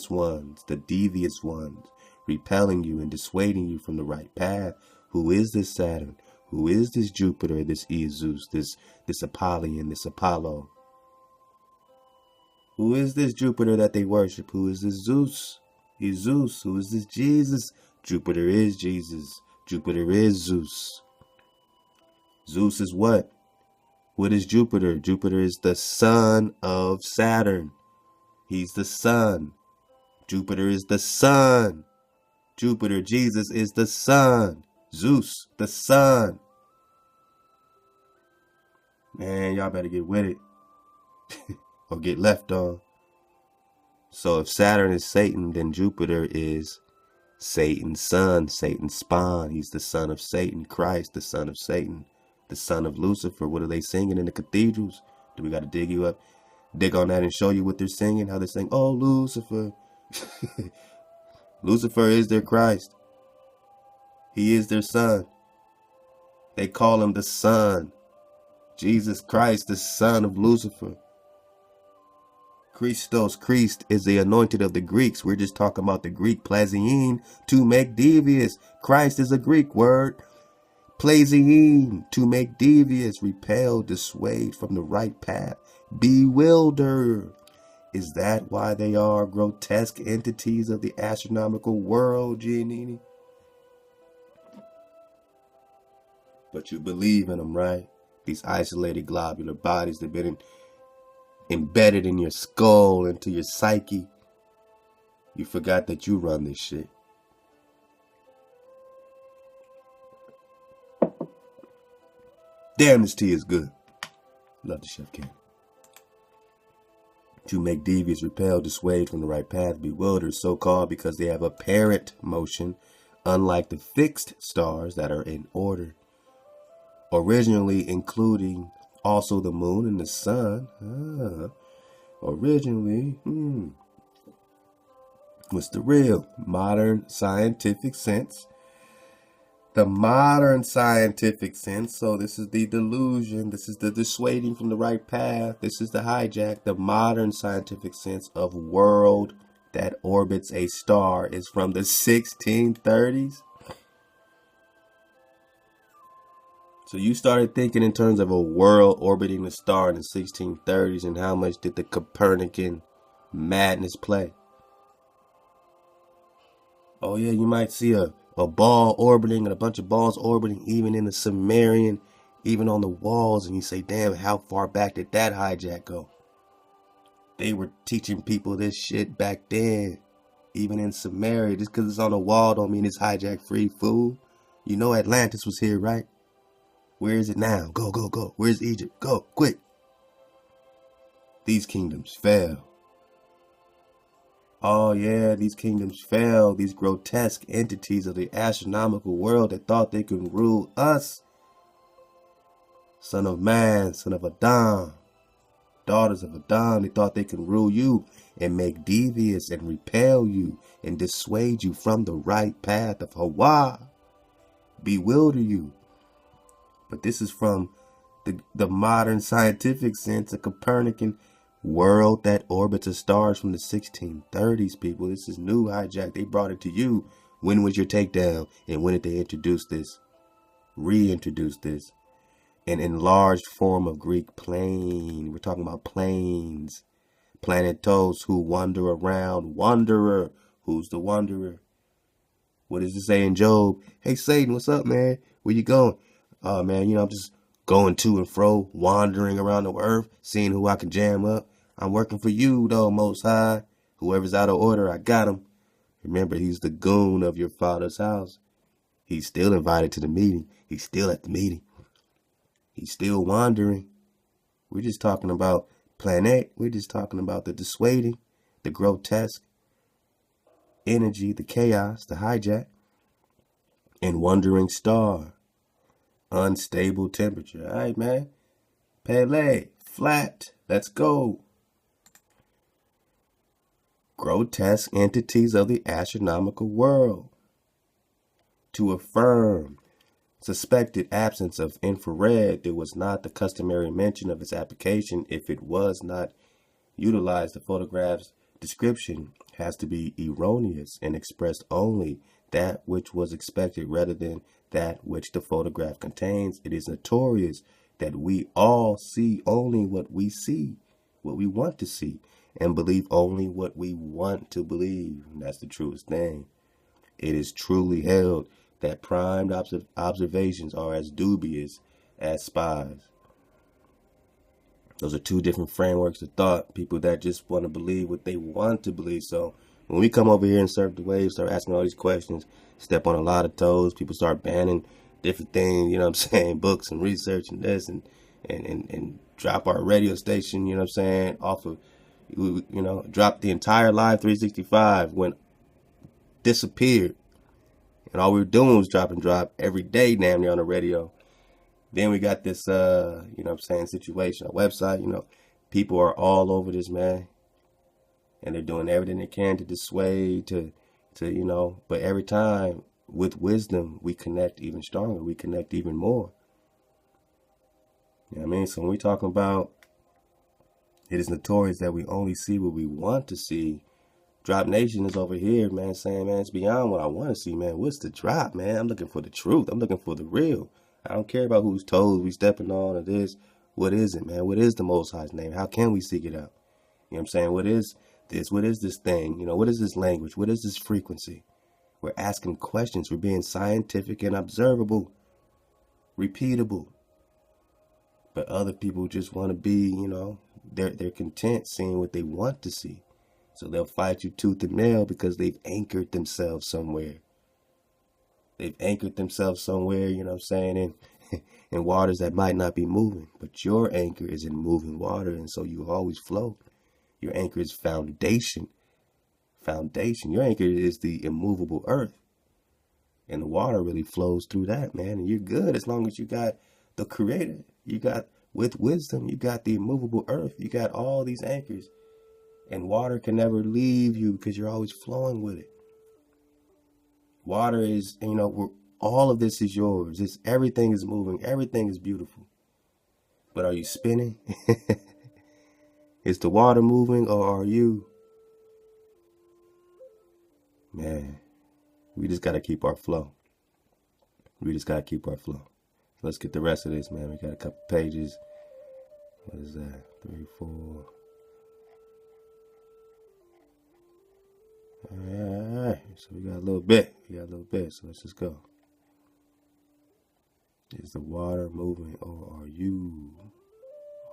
ones, the devious ones, repelling you and dissuading you from the right path. Who is this Saturn? Who is this Jupiter, this Zeus, this Apollyon, this Apollo? Who is this Jupiter that they worship? Who is this Zeus? He's Zeus. Who is this Jesus? Jupiter is Jesus. Jupiter is Zeus. Zeus is what? What is Jupiter? Jupiter is the son of Saturn. He's the son. Jupiter is the son. Jupiter, Jesus, is the son. Zeus, the son. Man, y'all better get with it. Or get left on. So if Saturn is Satan, then Jupiter is Satan's son, Satan's spawn. He's the son of Satan. Christ, the son of Satan, the son of Lucifer. What are they singing in the cathedrals? Do we got to dig you up? Dig on that and show you what they're singing? How they're saying, oh, Lucifer. Lucifer is their Christ. He is their son. They call him the son. Jesus Christ, the son of Lucifer. Christos, Christ, is the anointed of the Greeks. We're just talking about the Greek plazein, to make devious. Christ is a Greek word. Plazein, to make devious, repel, dissuade from the right path, bewilder. Is that why they are grotesque entities of the astronomical world, Giannini? But you believe in them, right? These isolated globular bodies that have been embedded in your skull, into your psyche. You forgot that you run this shit. Damn, this tea is good. Love the Chef King. To make devious, repel, dissuade from the right path, bewilder, so called because they have apparent motion, unlike the fixed stars that are in order. Originally including also the moon and the sun. Originally, what's the real modern scientific sense? The modern scientific sense. So this is the delusion. This is the dissuading from the right path. This is the hijack. The modern scientific sense of world that orbits a star is from the 1630s. So you started thinking in terms of a world orbiting the star in the 1630s, and how much did the Copernican madness play? Oh yeah, you might see a ball orbiting and a bunch of balls orbiting even in the Sumerian, even on the walls, and you say, damn, how far back did that hijack go? They were teaching people this shit back then, even in Sumeria. Just because it's on the wall don't mean it's hijack free, fool. You know Atlantis was here, right? Where is it now? Go, go, go. Where's Egypt? Go, quick. These kingdoms fell. Oh yeah, these kingdoms fell. These grotesque entities of the astronomical world that thought they could rule us. Son of man, son of Adam. Daughters of Adam, they thought they could rule you and make devious and repel you and dissuade you from the right path of Hawa. Bewilder you. But this is from the modern scientific sense, a Copernican world that orbits a stars from the 1630s, people. This is new hijack. They brought it to you. When was your takedown? And when did they introduce this? Reintroduce this. An enlarged form of Greek plane. We're talking about planes. Planetos who wander around. Wanderer. Who's the wanderer? What does it say in Job? Hey, Satan, what's up, man? Where you going? Oh, man, I'm just going to and fro, wandering around the earth, seeing who I can jam up. I'm working for you, though, Most High. Whoever's out of order, I got him. Remember, he's the goon of your father's house. He's still invited to the meeting. He's still at the meeting. He's still wandering. We're just talking about planet. We're just talking about the dissuading, the grotesque energy, the chaos, the hijack, and wandering star. Unstable temperature. All right, man. Pele, flat. Let's go. Grotesque entities of the astronomical world. To affirm suspected absence of infrared, there was not the customary mention of its application. If it was not utilized, the photograph's description has to be erroneous and expressed only that which was expected rather than that which the photograph contains. It is notorious that we all see only what we see, what we want to see, and believe only what we want to believe. And that's the truest thing. It is truly held that primed observations are as dubious as spies. Those are two different frameworks of thought. People that just want to believe what they want to believe. So when we come over here and surf the waves, start asking all these questions, step on a lot of toes, people start banning different things, you know what I'm saying, books and research and this and drop our radio station, you know what I'm saying, off of, drop the entire Live 365, went disappeared. And all we were doing was drop every day damn near on the radio. Then we got this, situation, a website, people are all over this, man. And they're doing everything they can to dissuade, but every time with wisdom, we connect even stronger. We connect even more. You know what I mean? So when we talking about it is notorious that we only see what we want to see, Drop Nation is over here, man, saying, man, it's beyond what I want to see, man. What's the drop, man? I'm looking for the truth. I'm looking for the real. I don't care about whose toes we stepping on or this. What is it, man? What is the Most High's name? How can we seek it out? You know what I'm saying? What is this? What is this thing? What is this language? What is this frequency? We're asking questions. We're being scientific and observable, repeatable. But other people just want to be, they're content seeing what they want to see. So they'll fight you tooth and nail because they've anchored themselves somewhere. They've anchored themselves somewhere, you know what I'm saying, in waters that might not be moving. But your anchor is in moving water, and so you always float. Your anchor is foundation. Your anchor is the immovable earth. And the water really flows through that, man. And you're good as long as you got the creator. You got, with wisdom, you got the immovable earth. You got all these anchors. And water can never leave you because you're always flowing with it. Water is, all of this is yours. Everything is moving. Everything is beautiful. But are you spinning? Is the water moving or are you? Man, we just got to keep our flow. Let's get the rest of this, man. We got a couple pages. What is that? 3, 4. All right. So we got a little bit. So let's just go. Is the water moving or are you?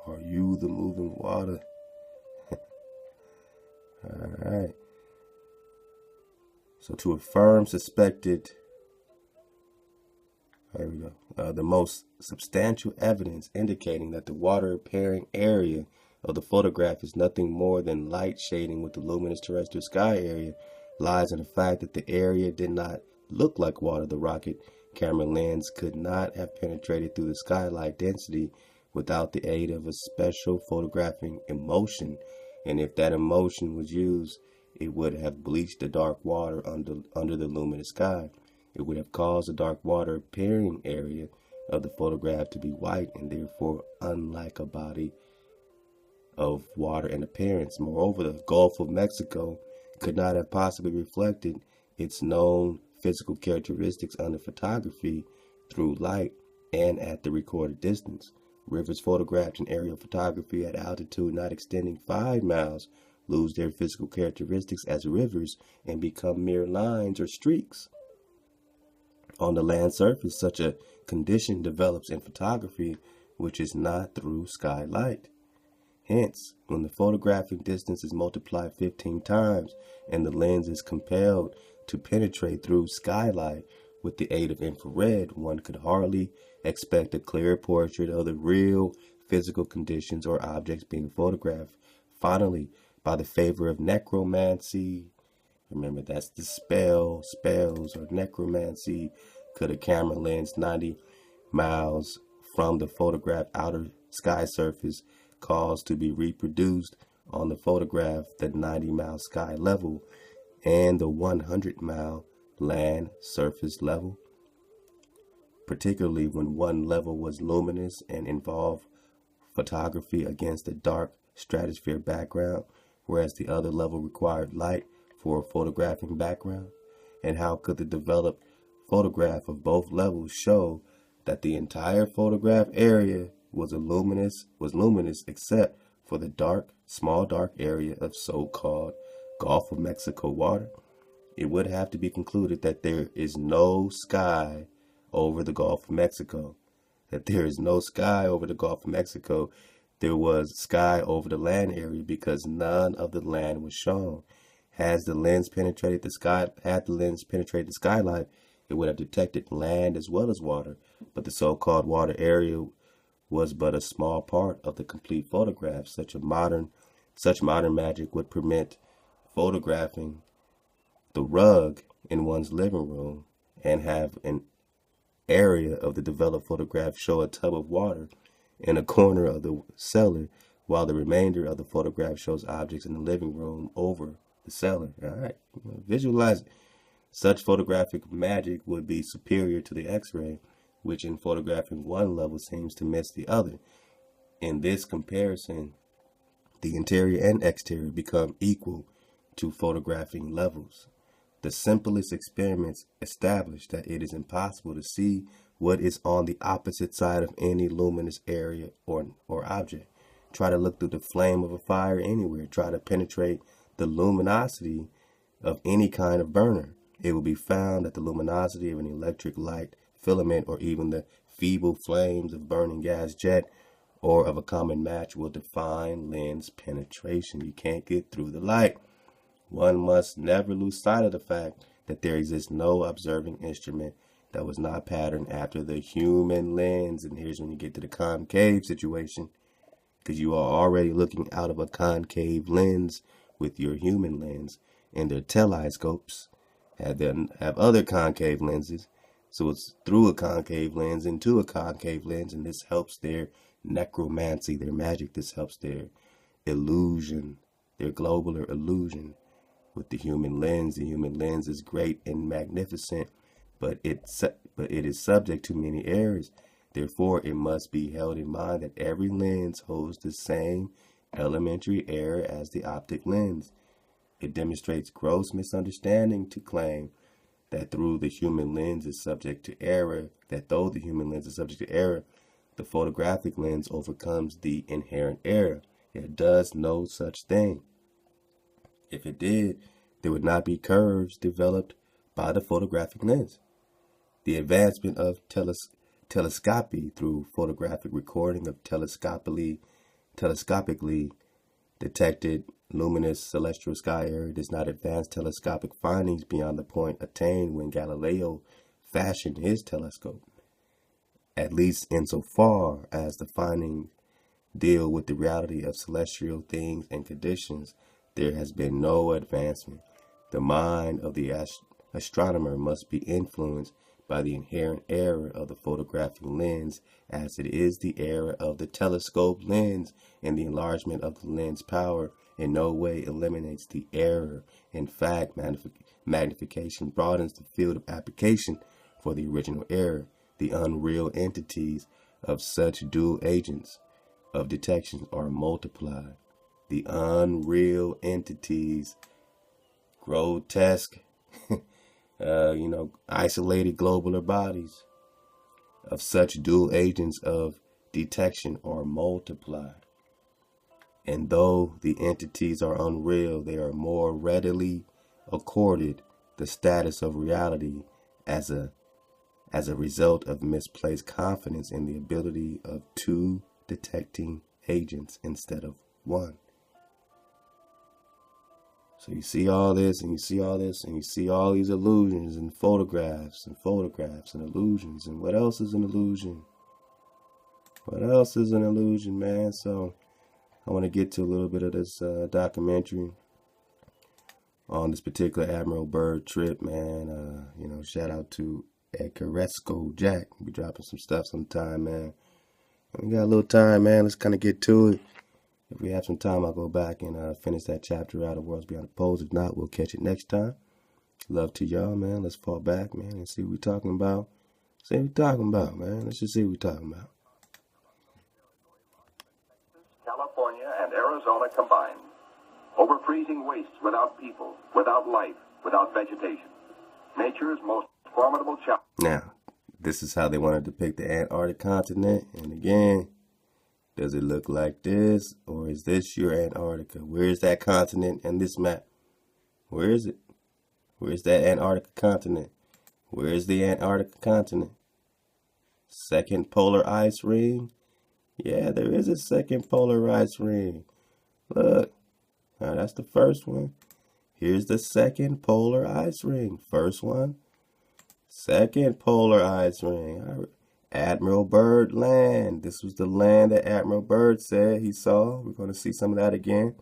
Are you the moving water? All right. So to affirm suspected, there we go, the most substantial evidence indicating that the water appearing area of the photograph is nothing more than light shading with the luminous terrestrial sky area lies in the fact that the area did not look like water. The rocket camera lens could not have penetrated through the skylight density without the aid of a special photographing emulsion, and if that emulsion was used, it would have bleached the dark water under the luminous sky. It would have caused the dark water appearing area of the photograph to be white and therefore unlike a body of water in appearance. Moreover, the Gulf of Mexico could not have possibly reflected its known physical characteristics under photography through light and at the recorded distance. Rivers photographed in aerial photography at altitude not extending 5 miles lose their physical characteristics as rivers and become mere lines or streaks. On the land surface, such a condition develops in photography, which is not through skylight. Hence, when the photographic distance is multiplied 15 times and the lens is compelled to penetrate through skylight with the aid of infrared, one could hardly expect a clear portrait of the real physical conditions or objects being photographed. Finally, by the favor of necromancy, remember that's the spells or necromancy, could a camera lens 90 miles from the photographed outer sky surface cause to be reproduced on the photograph the 90-mile sky level and the 100-mile land surface level, particularly when one level was luminous and involved photography against a dark stratosphere background, whereas the other level required light for a photographing background? And how could the developed photograph of both levels show that the entire photograph area was luminous except for the small dark area of so-called Gulf of Mexico water? It would have to be concluded that there is no sky over the Gulf of Mexico. There was sky over the land area because none of the land was shown. Had the lens penetrated the skylight, it would have detected land as well as water, but the so-called water area was but a small part of the complete photograph. Such modern magic would permit photographing the rug in one's living room and have an area of the developed photograph show a tub of water in a corner of the cellar, while the remainder of the photograph shows objects in the living room over the cellar. All right, visualize it. Such photographic magic would be superior to the X-ray, which in photographing one level seems to miss the other. In this comparison, the interior and exterior become equal to photographing levels. The simplest experiments establish that it is impossible to see what is on the opposite side of any luminous area or object. Try to look through the flame of a fire anywhere. Try to penetrate the luminosity of any kind of burner. It will be found that the luminosity of an electric light filament or even the feeble flames of burning gas jet or of a common match will define lens penetration. You can't get through the light. One must never lose sight of the fact that there exists no observing instrument that was not patterned after the human lens. And here's when you get to the concave situation, because you are already looking out of a concave lens with your human lens, and their telescopes have other concave lenses. So it's through a concave lens into a concave lens, and this helps their necromancy, their magic. This helps their illusion, their globular illusion with the human lens. The human lens is great and magnificent, but it is subject to many errors. Therefore, it must be held in mind that every lens holds the same elementary error as the optic lens. It demonstrates gross misunderstanding to claim that though the human lens is subject to error, the photographic lens overcomes the inherent error. It does no such thing. If it did, there would not be curves developed by the photographic lens. The advancement of telescopy through photographic recording of telescopically detected luminous celestial sky area does not advance telescopic findings beyond the point attained when Galileo fashioned his telescope. At least insofar as the findings deal with the reality of celestial things and conditions, there has been no advancement. The mind of the astronomer must be influenced by the inherent error of the photographic lens, as it is the error of the telescope lens, and the enlargement of the lens power in no way eliminates the error. In fact, magnification broadens the field of application for the original error. The unreal entities of such dual agents of detection are multiplied. The unreal entities, grotesque, isolated globular bodies of such dual agents of detection are multiplied. And though the entities are unreal, they are more readily accorded the status of reality as a result of misplaced confidence in the ability of two detecting agents instead of one. So you see all this, and you see all this, and you see all these illusions and photographs and illusions. And what else is an illusion? What else is an illusion, man? So I want to get to a little bit of this documentary on this particular Admiral Byrd trip, man. Shout out to Cuzco Jack. We'll be dropping some stuff sometime, man. We got a little time, man. Let's kind of get to it. If we have some time, I'll go back and finish that chapter out of Worlds Beyond the Poles. If not, we'll catch it next time. Love to y'all, man. Let's fall back, man, and see what we're talking about. See what we're talking about, man. Let's just see what we're talking about. California and Arizona combined. Over freezing wastes without people, without life, without vegetation. Nature's most formidable challenge. Now, this is how they want to depict the Antarctic continent. And again, does it look like this, or is this your Antarctica? Where's that continent in this map? Where is it? Where's that Antarctica continent? Where's the Antarctica continent? Second polar ice ring? Yeah, there is a second polar ice ring. Look. Now, that's the first one. Here's the second polar ice ring. First one. Second polar ice ring. Admiral Byrd land. This was the land that Admiral Byrd said he saw. We're going to see some of that again.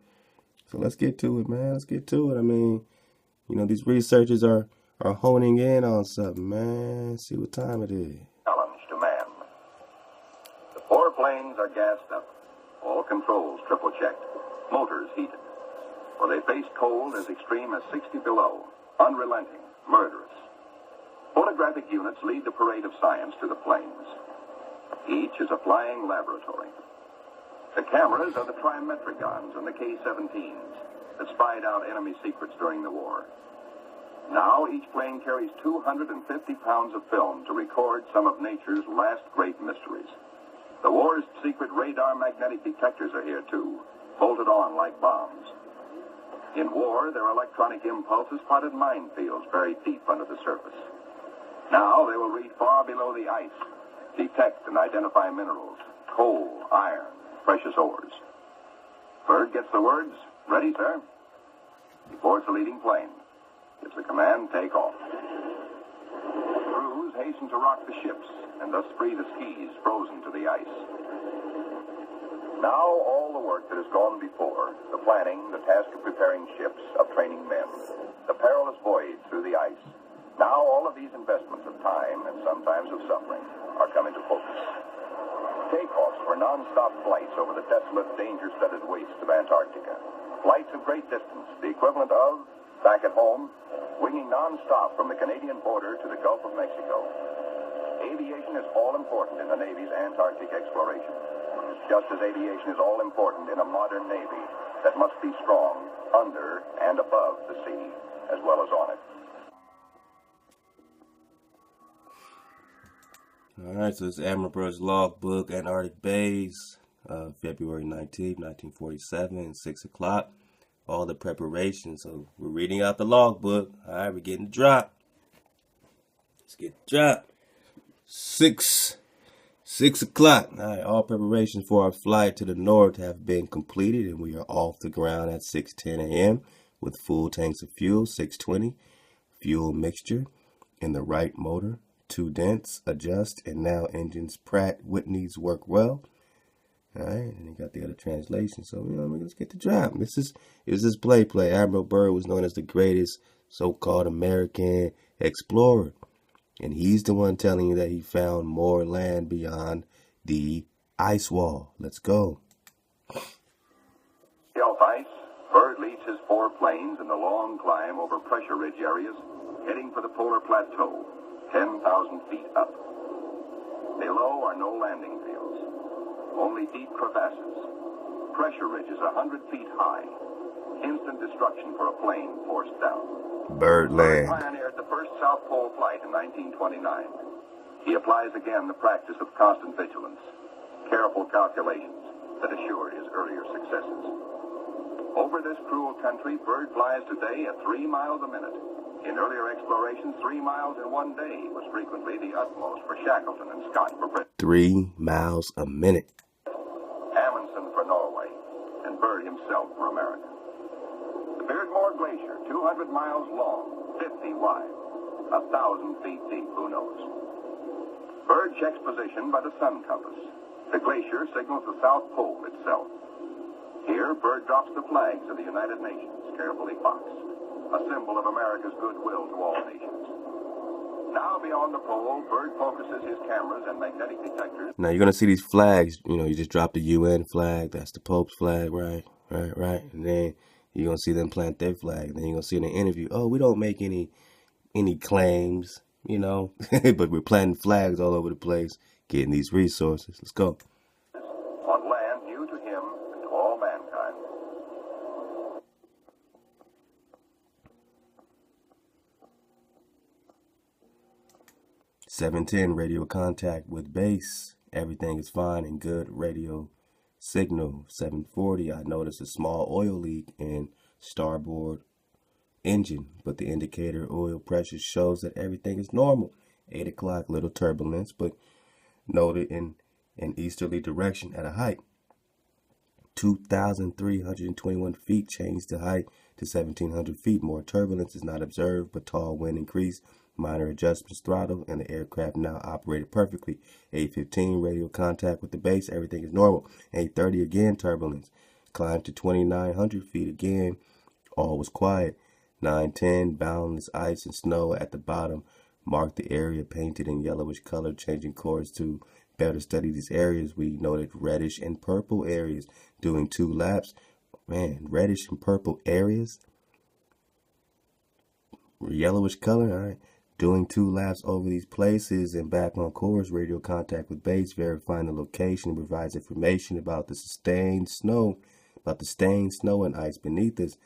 So let's get to it, man. Let's get to it. I mean, these researchers are honing in on something, man. See what time it is. Challenge to man. The 4 planes are gassed up. All controls triple checked. Motors heated. For they face cold as extreme as 60 below. Unrelenting. Murderous. Photographic units lead the parade of science to the planes. Each is a flying laboratory. The cameras are the trimetricons and the K-17s that spied out enemy secrets during the war. Now each plane carries 250 pounds of film to record some of nature's last great mysteries. The war's secret radar magnetic detectors are here too, bolted on like bombs. In war, their electronic impulses plotted minefields buried deep under the surface. Now they will read far below the ice, detect and identify minerals, coal, iron, precious ores. Byrd gets the words, "Ready, sir." He boards the leading plane, gives the command, "Take off." Crews hasten to rock the ships and thus free the skis frozen to the ice. Now all the work that has gone before, the planning, the task of preparing ships, of training men, the perilous voyage through the ice, now all of these investments of time and sometimes of suffering are coming to focus. Takeoffs for non-stop flights over the desolate, danger-studded wastes of Antarctica. Flights to great distance, the equivalent of, back at home, winging non-stop from the Canadian border to the Gulf of Mexico. Aviation is all important in the Navy's Antarctic exploration, just as aviation is all important in a modern Navy that must be strong under and above the sea, as well as on it. All right, so this is Admiral Byrd's logbook, Antarctic Bays, February 19th, 1947, 6 o'clock. All the preparations. So we're reading out the logbook. All right, we're getting the drop. Let's get the drop. 6 o'clock. All right, all preparations for our flight to the north have been completed, and we are off the ground at 6:10 a.m. with full tanks of fuel, 620, fuel mixture in the right motor. 2 dents, adjust, and now engines Pratt Whitney's work well. All right, and you got the other translation. So, let's get the drop. This is play. Admiral Byrd was known as the greatest so-called American explorer. And he's the one telling you that he found more land beyond the ice wall. Let's go. Shelf ice, Byrd leads his 4 planes in the long climb over pressure ridge areas, heading for the polar plateau, 10,000 feet up. Below are no landing fields, only deep crevasses. Pressure ridges 100 feet high. Instant destruction for a plane forced down. Birdland. Byrd pioneered the first South Pole flight in 1929. He applies again the practice of constant vigilance, careful calculations that assured his earlier successes. Over this cruel country, Byrd flies today at 3 miles a minute. In earlier explorations, 3 miles in one day was frequently the utmost for Shackleton and Scott for Britain. 3 miles a minute. Amundsen for Norway, and Byrd himself for America. The Beardmore Glacier, 200 miles long, 50 wide, 1,000 feet deep, who knows? Byrd checks position by the sun compass. The glacier signals the South Pole itself. Here, Byrd drops the flags of the United Nations, carefully boxed, a symbol of America's goodwill to all nations. Now, beyond the pole, Byrd focuses his cameras and magnetic detectors. Now, you're going to see these flags. You just drop the UN flag. That's the Pope's flag, right? And then you're going to see them plant their flag. And then you're going to see in an interview, oh, we don't make any claims, but we're planting flags all over the place, getting these resources. Let's go. On land new to him and to all mankind. "710 radio contact with base. Everything is fine and good radio signal. 740, I noticed a small oil leak in starboard engine, but the indicator oil pressure shows that everything is normal. 8 o'clock, little turbulence, but noted in an easterly direction at a height. 2,321 feet, changed the height to 1,700 feet. More turbulence is not observed, but tall wind increased. Minor adjustments throttle, and the aircraft now operated perfectly. 8:15, radio contact with the base. Everything is normal. 8:30, again turbulence. Climbed to 2,900 feet again. All was quiet. 9:10, boundless ice and snow at the bottom marked the area, painted in yellowish color. Changing course to better study these areas, we noted reddish and purple areas. Doing 2 laps. Man, reddish and purple areas. Yellowish color, all right. Doing 2 laps over these places and back on course. Radio contact with base, verifying the location, provides information about the stained snow and ice beneath us.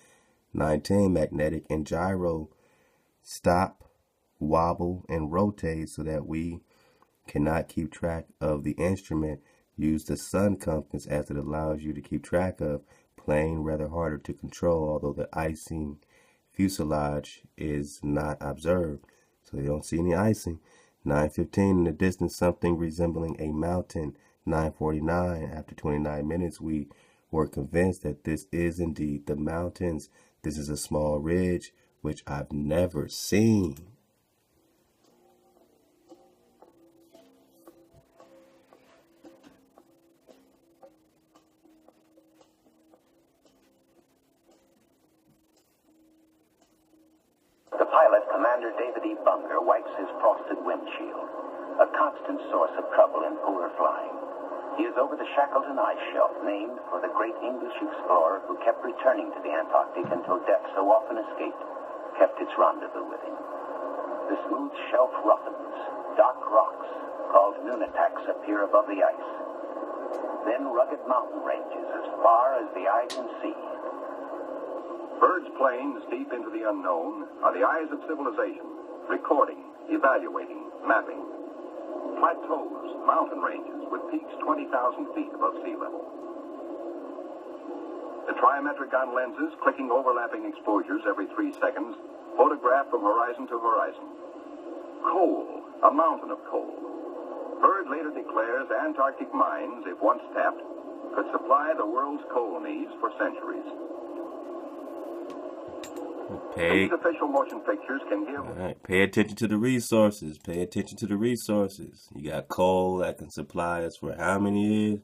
9:10, magnetic and gyro stop, wobble, and rotate so that we cannot keep track of the instrument. Use the sun compass as it allows you to keep track of. Plane rather harder to control, although the icing fuselage is not observed. So you don't see any icing. 9:15, in the distance, something resembling a mountain. 9:49, after 29 minutes, we were convinced that this is indeed the mountains. This is a small ridge, which I've never seen. The pilot, Commander David E. Bunker, wipes his frosted windshield, a constant source of trouble in polar flying. He is over the Shackleton Ice Shelf, named for the great English explorer who kept returning to the Antarctic until death, so often escaped, kept its rendezvous with him. The smooth shelf roughens. Dark rocks, called nunataks, appear above the ice. Then rugged mountain ranges as far as the eye can see. Byrd's planes, deep into the unknown, are the eyes of civilization, recording, evaluating, mapping. Plateaus, mountain ranges, with peaks 20,000 feet above sea level. The trimetricon lenses, clicking overlapping exposures every 3 seconds, photograph from horizon to horizon. Coal, a mountain of coal. Byrd later declares Antarctic mines, if once tapped, could supply the world's coal needs for centuries. These official motion pictures can give... All right, pay attention to the resources. Pay attention to the resources. You got coal that can supply us for how many years?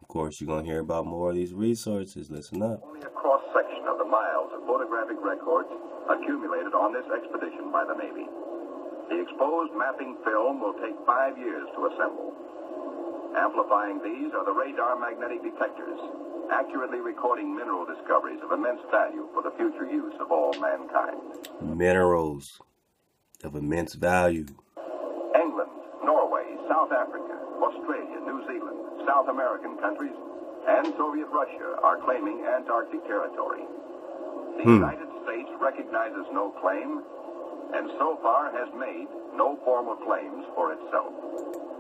Of course, you're going to hear about more of these resources. Listen up. Only a cross-section of the miles of photographic records accumulated on this expedition by the Navy. The exposed mapping film will take 5 years to assemble. Amplifying these are the radar magnetic detectors, accurately recording mineral discoveries of immense value for the future use of all mankind. Minerals of immense value. England, Norway, South Africa, Australia, New Zealand, South American countries, and Soviet Russia are claiming Antarctic territory. The United States recognizes no claim, and so far has made no formal claims for itself.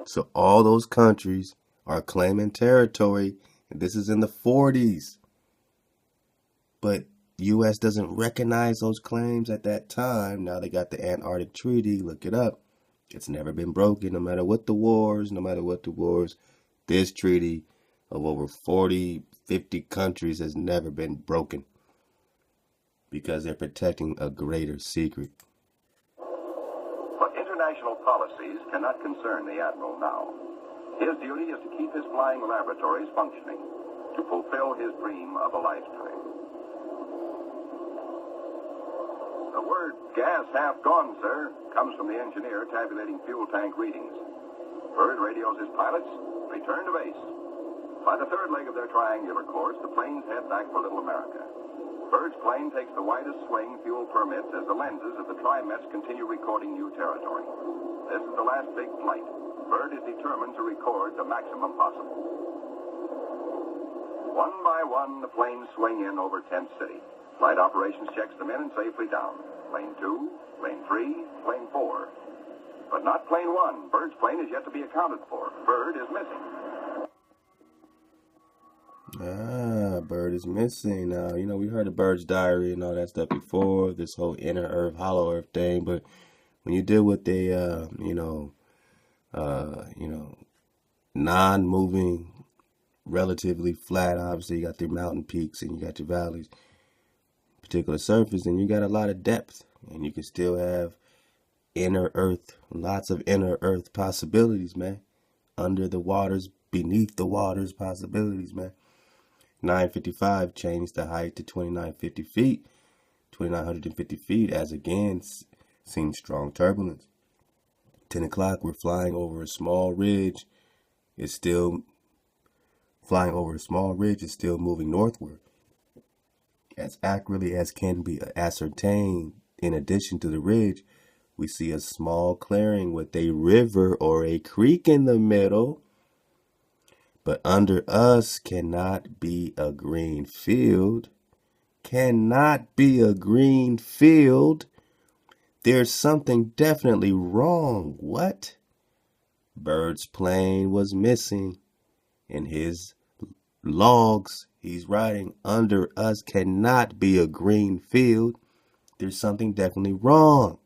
So all those countries are claiming territory, and this is in the 40s. But U.S. doesn't recognize those claims at that time. Now they got the Antarctic Treaty. Look it up. It's never been broken, no matter what the wars, This treaty of over 40, 50 countries has never been broken because they're protecting a greater secret. But international policies cannot concern the Admiral now. His duty is to keep his flying laboratories functioning, to fulfill his dream of a lifetime. The word "gas half gone, sir," comes from the engineer tabulating fuel tank readings. Byrd radios his pilots, return to base. By the third leg of their triangular course, the planes head back for Little America. Byrd's plane takes the widest swing fuel permits as the lenses of the Trimets continue recording new territory. This is the last big flight. Byrd is determined to record the maximum possible. One by one, the planes swing in over Tent City. Flight operations checks them in and safely down. Plane 2, plane 3, plane 4. But not plane 1. Byrd's plane is yet to be accounted for. Byrd is missing. Byrd is missing. Now, we heard of Byrd's diary and all that stuff before, this whole inner Earth, hollow Earth thing. But when you deal with a, non-moving, relatively flat, obviously you got the mountain peaks and you got your valleys, particular surface, and you got a lot of depth, and you can still have inner Earth, lots of inner Earth possibilities, man. Under the waters, beneath the waters possibilities, man. 955 changed the height to 2950 feet, 2950 feet, as again seen strong turbulence. 10 o'clock, we're flying over a small ridge. It's still moving northward. As accurately as can be ascertained, in addition to the ridge, we see a small clearing with a river or a creek in the middle. But under us cannot be a green field. Cannot be a green field. There's something definitely wrong. What? Byrd's plane was missing. In his logs, he's writing, under us cannot be a green field. There's something definitely wrong.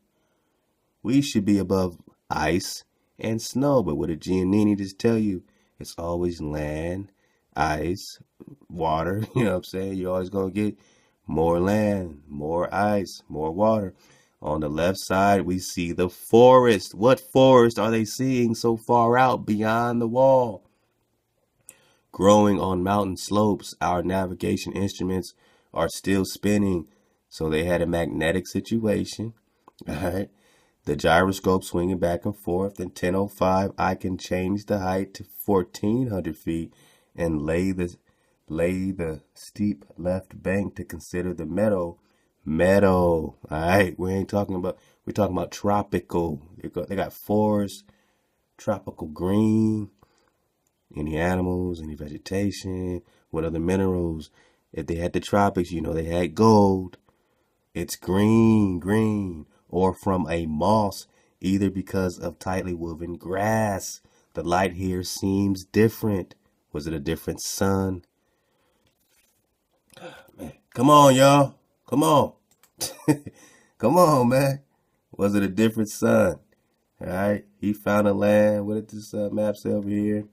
We should be above ice and snow. But what did Giannini just tell you? It's always land, ice, water. You know what I'm saying? You're always going to get more land, more ice, more water. On the left side, we see the forest. What forest are they seeing so far out beyond the wall? Growing on mountain slopes, our navigation instruments are still spinning. So they had a magnetic situation. All right. The gyroscope swinging back and forth. In 10:05, I can change the height to 1,400 feet and lay the steep left bank to consider the meadow. All right, we're talking about tropical. They got forest, tropical green. Any animals, any vegetation, what other minerals? If they had the tropics, they had gold. It's green, or from a moss, either because of tightly woven grass. The light here seems different. Was it a different sun? Man, come on, y'all. Come on. Come on, man. Was it a different sun? All right. He found a land. What did this map say over here?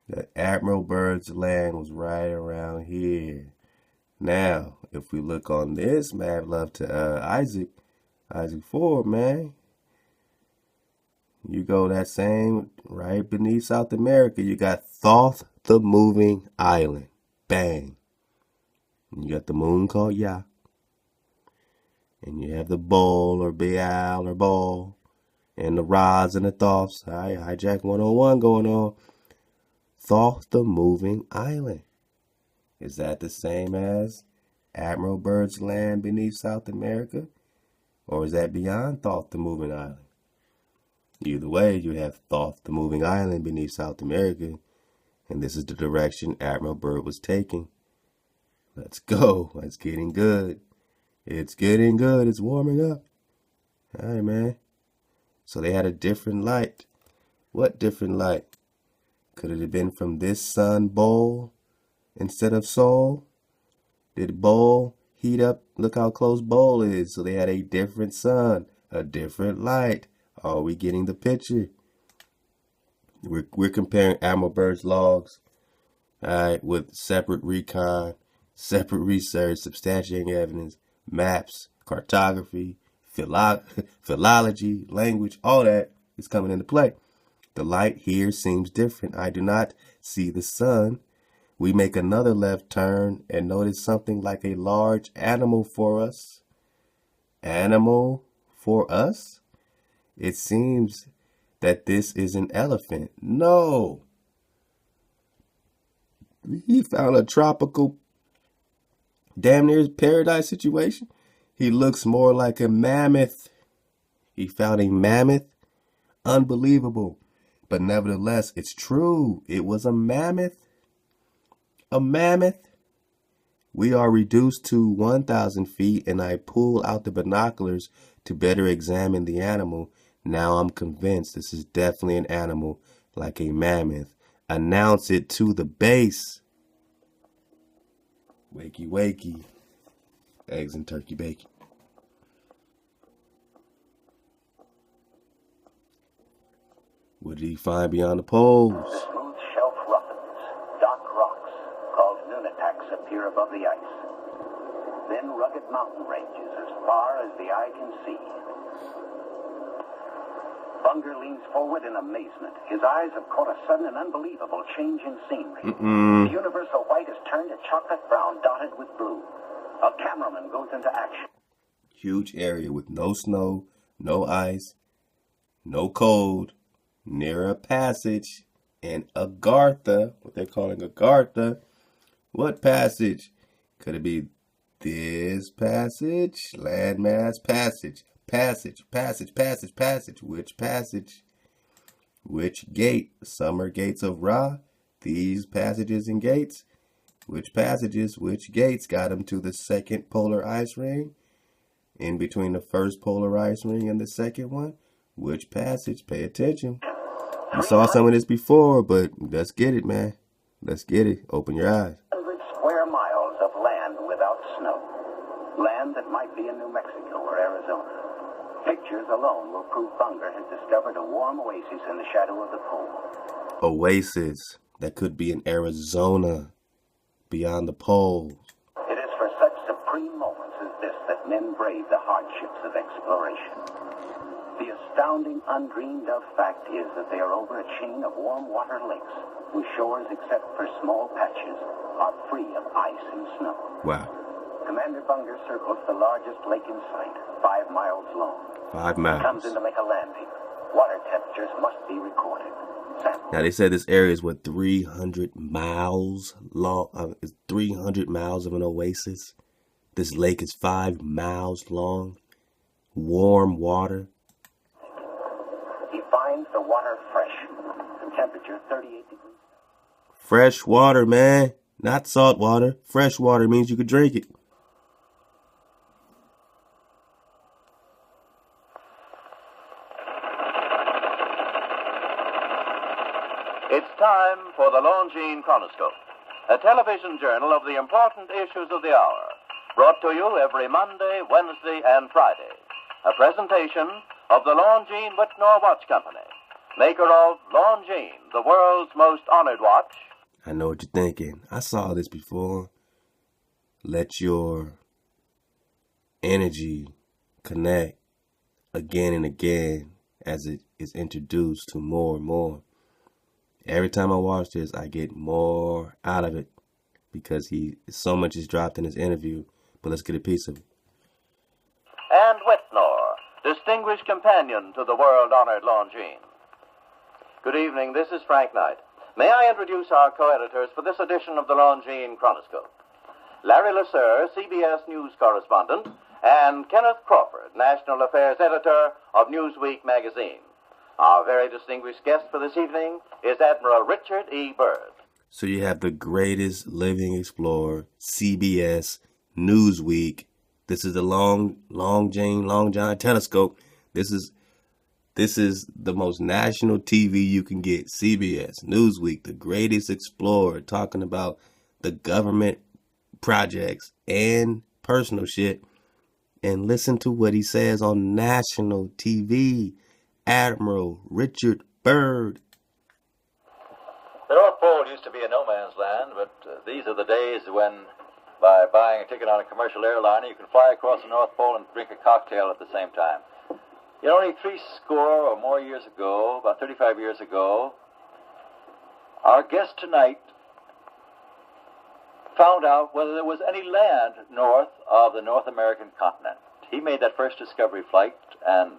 The Admiral Byrd's land was right around here. Now, if we look on this map, love to Isaac Ford, man. You go that same right beneath South America. You got Thoth, the moving island. Bang. And you got the moon called Yah. And you have the Bull or Baal or Baal. And the Rods and the Thoths. All right, hijack 101 going on. Thoth, the moving island. Is that the same as Admiral Byrd's land beneath South America? Or is that beyond Thoth, the moving island? Either way, you have Thoth, the moving island beneath South America. And this is the direction Admiral Byrd was taking. Let's go. It's getting good. It's getting good. It's warming up. All right, man. So they had a different light. What different light? Could it have been from this sun, Bowl, instead of Sol? Did Bowl heat up? Look how close Bowl is. So they had a different sun, a different light. Are we getting the picture? We're comparing Admiral Byrd's logs, all right, with separate recon, separate research, substantiating evidence, maps, cartography, philology, language, all that is coming into play. The light here seems different. I do not see the sun. We make another left turn and notice something like a large animal for us. Animal for us? It seems that this is an elephant. No. He found a tropical, damn near paradise situation. He looks more like a mammoth. He found a mammoth. Unbelievable. But nevertheless, it's true. It was a mammoth. A mammoth. We are reduced to 1,000 feet, and I pull out the binoculars to better examine the animal. Now I'm convinced this is definitely an animal like a mammoth. Announce it to the base. Wakey, wakey. Eggs and turkey bacon. What did he find beyond the poles? Smooth shelf roughens, dark rocks called nunataks appear above the ice. Then rugged mountain ranges as far as the eye can see. Bunger leans forward in amazement. His eyes have caught a sudden and unbelievable change in scenery. The universal white has turned to chocolate brown, dotted with blue. A cameraman goes into action. Huge area with no snow, no ice, no cold, near a passage, and Agartha, what they're calling Agartha. What passage? Could it be this passage? Landmass passage. Passage. Which passage? Which gate? Summer gates of Ra? These passages and gates? Which passages? Which gates got him to the second polar ice ring? In between the first polar ice ring and the second one? Which passage? Pay attention. You saw some of this before, but let's get it, man. Let's get it. Open your eyes. 100 square miles of land without snow. Land that might be in New Mexico or Arizona. Pictures alone will prove Bunger has discovered a warm oasis in the shadow of the pole. Oasis. That could be in Arizona, beyond the poles. It is for such supreme moments as this that men brave the hardships of exploration. The astounding, undreamed of fact is that they are over a chain of warm water lakes, whose shores, except for small patches, are free of ice and snow. Wow. Commander Bunger circles the largest lake in sight, 5 miles long. 5 He comes in miles. to make a landing. Water temperatures must be recorded. Samples. Now they said this area is what 300 miles long. It's 300 miles of an oasis. This lake is 5 miles long. Warm water. He finds the water fresh. The temperature 38 degrees. Fresh water, man. Not salt water. Fresh water means you could drink it. It's time for the Longines Chronoscope, a television journal of the important issues of the hour, brought to you every Monday, Wednesday, and Friday. A presentation of the Longines Whitnor Watch Company, maker of Longines, the world's most honored watch. I know what you're thinking. I saw this before. Let your energy connect again and again as it is introduced to more and more. Every time I watch this, I get more out of it because so much is dropped in this interview. But let's get a piece of it. And Whitnor, distinguished companion to the world-honored Longines. Good evening, this is Frank Knight. May I introduce our co-editors for this edition of the Longines Chronoscope? Larry Lasser, CBS News correspondent, and Kenneth Crawford, National Affairs Editor of Newsweek magazine. Our very distinguished guest for this evening is Admiral Richard E. Byrd. So you have the greatest living explorer, CBS, Newsweek. This is the Long John telescope. This is the most national TV you can get. CBS, Newsweek, the greatest explorer, talking about the government projects and personal shit. And listen to what he says on national TV. Admiral Richard Byrd. The North Pole used to be a no man's land, but these are the days when, by buying a ticket on a commercial airliner, you can fly across the North Pole and drink a cocktail at the same time. You know, only 60 or more years ago, about 35 years ago, our guest tonight found out whether there was any land north of the North American continent. He made that first discovery flight, and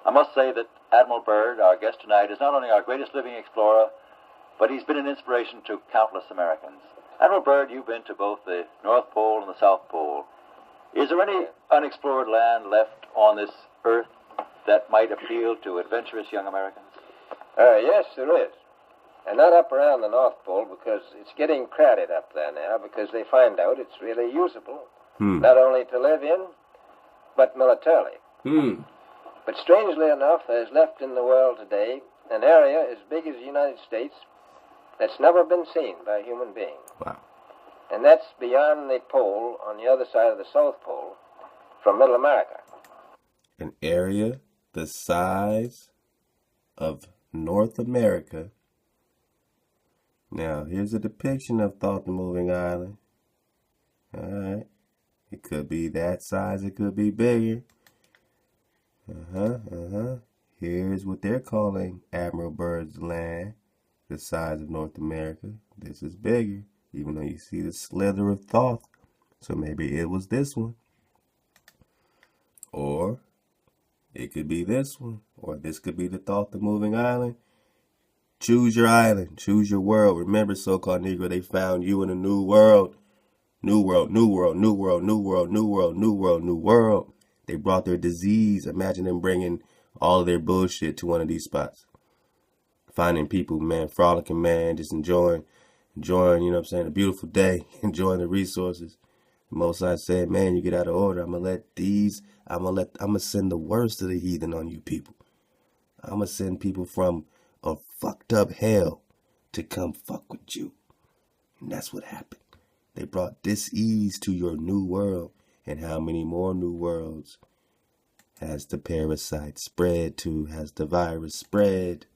I must say that Admiral Byrd, our guest tonight, is not only our greatest living explorer, but he's been an inspiration to countless Americans. Admiral Byrd, you've been to both the North Pole and the South Pole. Is there any unexplored land left on this earth that might appeal to adventurous young Americans? Yes, there is. And not up around the North Pole, because it's getting crowded up there now, because they find out it's really usable, not only to live in, but militarily. But strangely enough, there's left in the world today an area as big as the United States that's never been seen by a human being. Wow. And that's beyond the pole, on the other side of the South Pole, from Middle America. An area the size of North America. Now, here's a depiction of Thought the Moving Island. All right. It could be that size. It could be bigger. Here's what they're calling Admiral Byrd's land, the size of North America. This is bigger, even though you see the slither of Thoth. So maybe it was this one. Or it could be this one. Or this could be the Thought the Moving Island. Choose your island. Choose your world. Remember, so-called Negro, they found you in a new world. New world, new world, new world, new world, new world, new world, new world. They brought their disease. Imagine them bringing all of their bullshit to one of these spots. Finding people, man, frolicking, man, just enjoying, you know what I'm saying, a beautiful day, enjoying the resources. The Most High said, man, you get out of order. I'm going to send the worst of the heathen on you people. I'm going to send people from a fucked up hell to come fuck with you. And that's what happened. They brought dis-ease to your new world. And how many more new worlds has the parasite spread to? Has the virus spread?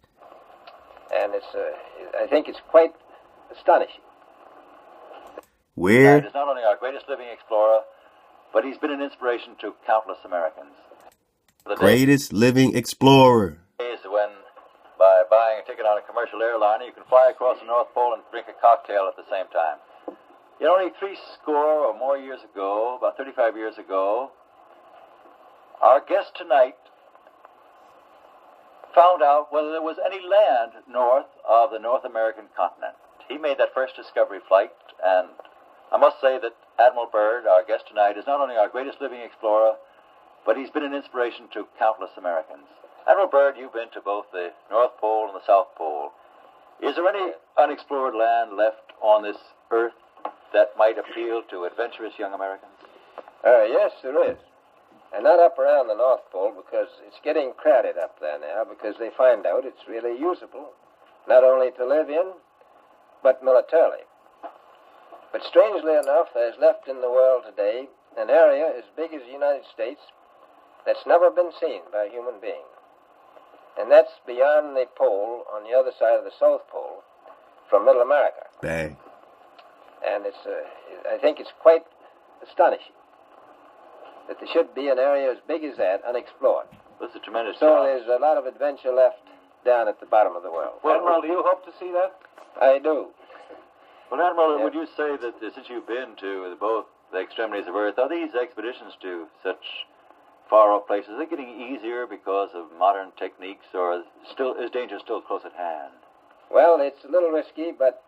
And I think it's quite astonishing. Where? Byrd is not only our greatest living explorer, but he's been an inspiration to countless Americans. The Greatest living explorer. days when, by buying a ticket on a commercial airliner, you can fly across the North Pole and drink a cocktail at the same time. You know, only 60 or more years ago, about 35 years ago, our guest tonight found out whether there was any land north of the North American continent. He made that first discovery flight, and I must say that Admiral Byrd, our guest tonight, is not only our greatest living explorer, but he's been an inspiration to countless Americans. Admiral Byrd, you've been to both the North Pole and the South Pole. Is there any unexplored land left on this earth that might appeal to adventurous young Americans? Yes, there is. And not up around the North Pole, because it's getting crowded up there now, because they find out it's really usable, not only to live in, but militarily. But strangely enough, there's left in the world today an area as big as the United States that's never been seen by a human being. And that's beyond the pole, on the other side of the South Pole, from Middle America. Bang. And I think it's quite astonishing that there should be an area as big as that unexplored. That's a tremendous So challenge. there's a lot of adventure left down at the bottom of the world. Well, Admiral, do you hope to see that? I do. Well, Admiral, Yeah. would you say that since you've been to both the extremities of Earth, are these expeditions to such far-off places, are they getting easier because of modern techniques, or is danger still close at hand? Well, it's a little risky, but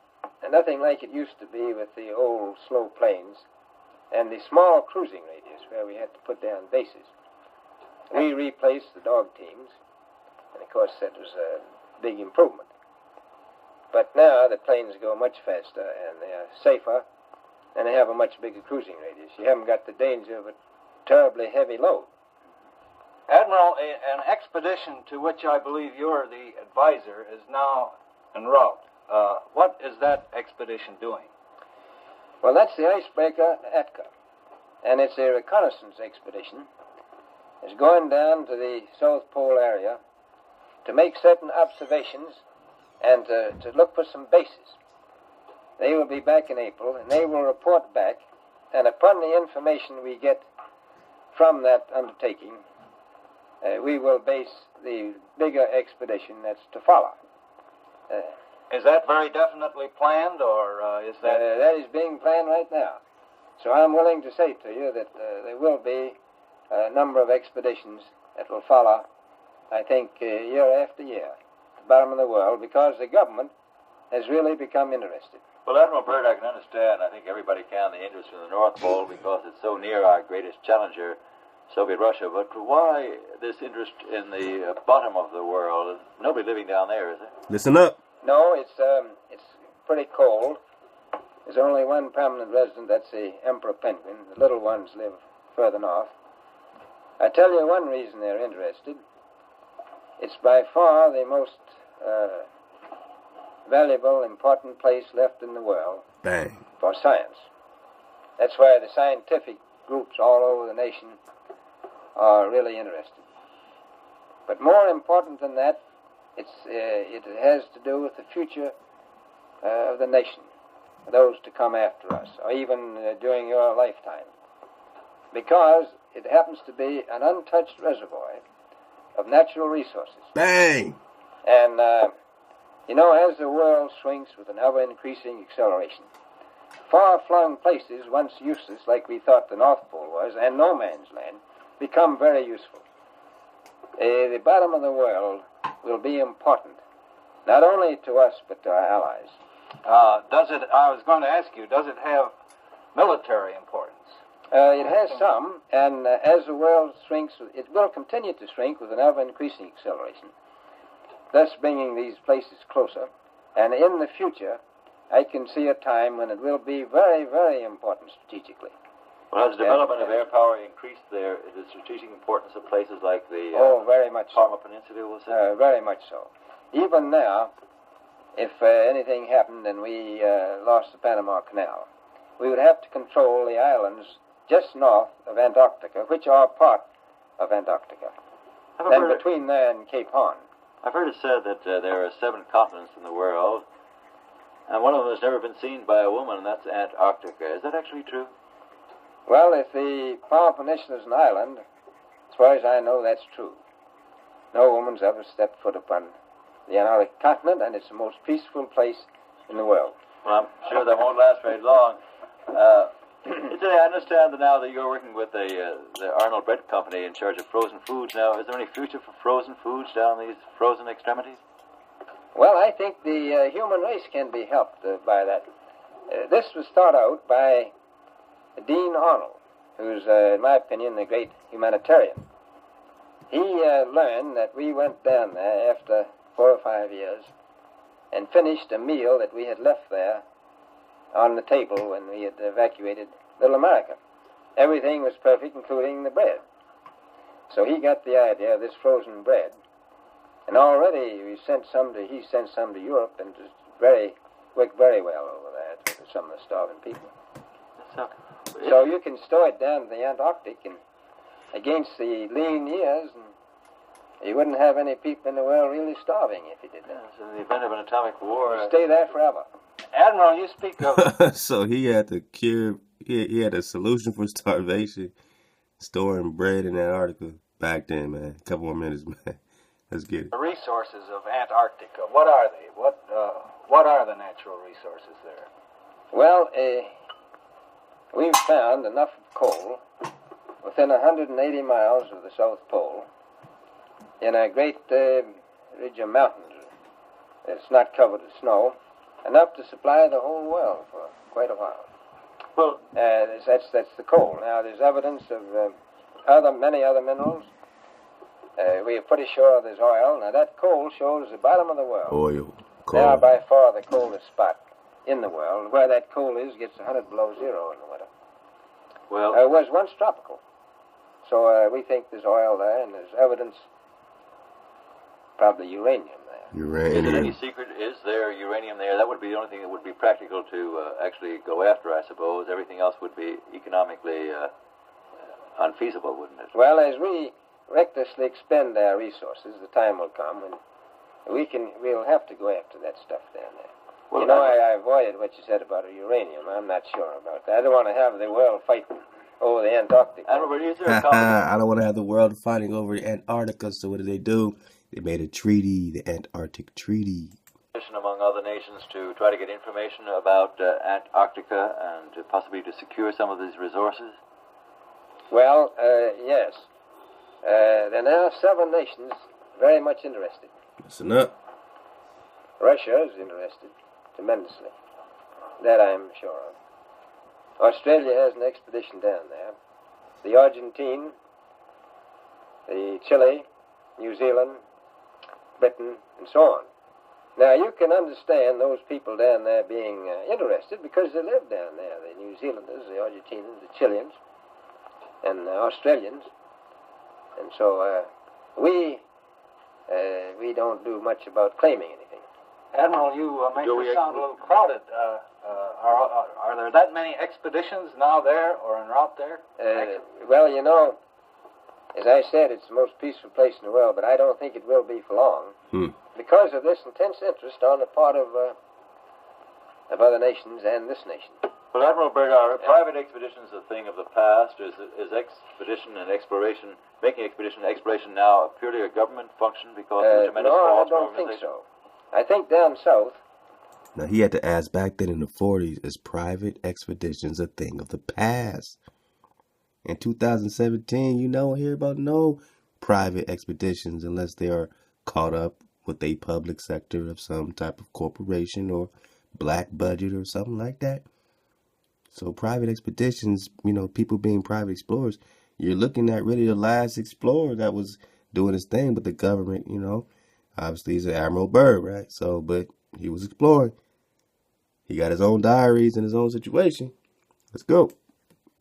nothing like it used to be with the old slow planes and the small cruising radius where we had to put down bases. We replaced the dog teams, and of course that was a big improvement. But now the planes go much faster and they are safer, and they have a much bigger cruising radius. You haven't got the danger of a terribly heavy load. Admiral, an expedition to which I believe you're the advisor is now en route. What is that expedition doing? Well, that's the icebreaker Atka, and it's a reconnaissance expedition. It's going down to the South Pole area to make certain observations and to look for some bases. They will be back in April, and they will report back, and upon the information we get from that undertaking, we will base the bigger expedition that's to follow. Is that very definitely planned, or is that... That is being planned right now. So I'm willing to say to you that there will be a number of expeditions that will follow, I think, year after year, at the bottom of the world, because the government has really become interested. Well, Admiral Byrd, I can understand, I think everybody can, the interest in the North Pole because it's so near our greatest challenger, Soviet Russia. But why this interest in the bottom of the world? Nobody living down there, is there? Listen up. No, it's pretty cold. There's only one permanent resident, that's the emperor penguin. The little ones live further north. I tell you one reason they're interested. It's by far the most valuable, important place left in the world Bang. for science. That's why the scientific groups all over the nation are really interested. But more important than that, it has to do with the future of the nation, those to come after us, or even during your lifetime. Because it happens to be an untouched reservoir of natural resources. Bang. And, as the world shrinks with an ever-increasing acceleration, far-flung places, once useless, like we thought the North Pole was, and no man's land, become very useful. The bottom of the world will be important, not only to us, but to our allies. I was going to ask you, does it have military importance? It has some, and as the world shrinks, it will continue to shrink with an ever-increasing acceleration, thus bringing these places closer. And in the future, I can see a time when it will be very, very important strategically. Well, has the development of air power increased the strategic importance of places like the very much Parma Peninsula, we'll say? Very much so. Even now, if anything happened and we lost the Panama Canal, we would have to control the islands just north of Antarctica, which are part of Antarctica, and between there and Cape Horn. I've heard it said that there are 7 continents in the world, and one of them has never been seen by a woman, and that's Antarctica. Is that actually true? Well, if the Papal Peninsula is an island, as far as I know, that's true. No woman's ever stepped foot upon the Antarctic continent, and it's the most peaceful place in the world. Well, I'm sure that won't last very long. I understand that now that you're working with the Arnold Bread Company in charge of frozen foods. Now, is there any future for frozen foods down these frozen extremities? Well, I think the human race can be helped by that. This was thought out by Dean Arnold, who's, in my opinion, a great humanitarian. He learned that we went down there after 4 or 5 years and finished a meal that we had left there on the table when we had evacuated Little America. Everything was perfect, including the bread. So he got the idea of this frozen bread. And already he sent some to Europe, and it worked very well over there to some of the starving people. So you can store it down in the Antarctic and against the lean years, and you wouldn't have any people in the world really starving if you did that. So in the event of an atomic war... Stay there forever. Admiral, you speak of... So he had to cure... He had a solution for starvation, storing bread in Antarctica back then, man. A couple more minutes, man. Let's get it. The resources of Antarctica, what are they? What are the natural resources there? Well, we've found enough coal within 180 miles of the South Pole in a great ridge of mountains. It's not covered with snow, enough to supply the whole world for quite a while. Well, that's the coal. Now, there's evidence of many other minerals. We are pretty sure there's oil. Now, that coal shows the bottom of the world. Oil, coal. They are by far the coldest spot in the world. Where that coal is gets 100 below zero in the winter. Well, it was once tropical. So we think there's oil there, and there's evidence, probably uranium there. Uranium. Is it any secret? Is there uranium there? That would be the only thing that would be practical to actually go after, I suppose. Everything else would be economically unfeasible, wouldn't it? Well, as we recklessly expend our resources, the time will come when we'll have to go after that stuff down there. Well, you know, I avoided what you said about uranium. I'm not sure about that. I don't want to have the world fighting over the Antarctic. I don't want to have the world fighting over Antarctica, so what do? They made a treaty, the Antarctic Treaty. Among other nations to try to get information about Antarctica and possibly to secure some of these resources? Well, yes. There are now 7 nations very much interested. Listen up. Russia is interested tremendously. That I'm sure of. Australia has an expedition down there. The Argentine, the Chile, New Zealand, Britain, and so on. Now, you can understand those people down there being interested because they live down there. The New Zealanders, the Argentinians, the Chileans, and the Australians. And so we don't do much about claiming anything. Admiral, you make it sound a little crowded. Are there that many expeditions now there or en route there? Well, you know, as I said, it's the most peaceful place in the world, but I don't think it will be for long because of this intense interest on the part of other nations and this nation. Well, Admiral Byrd, are private expeditions a thing of the past? Is expedition and exploration, making expedition and exploration now purely a government function because of the tremendous cost? No, I don't think so. I think down south. Now, he had to ask back then in the 40s, is private expeditions a thing of the past? In 2017, you don't hear about no private expeditions unless they are caught up with a public sector of some type of corporation or black budget or something like that. So private expeditions, you know, people being private explorers, you're looking at really the last explorer that was doing his thing, but the government, you know, obviously he's an Admiral Byrd, right? So, but he was exploring. He got his own diaries and his own situation. Let's go.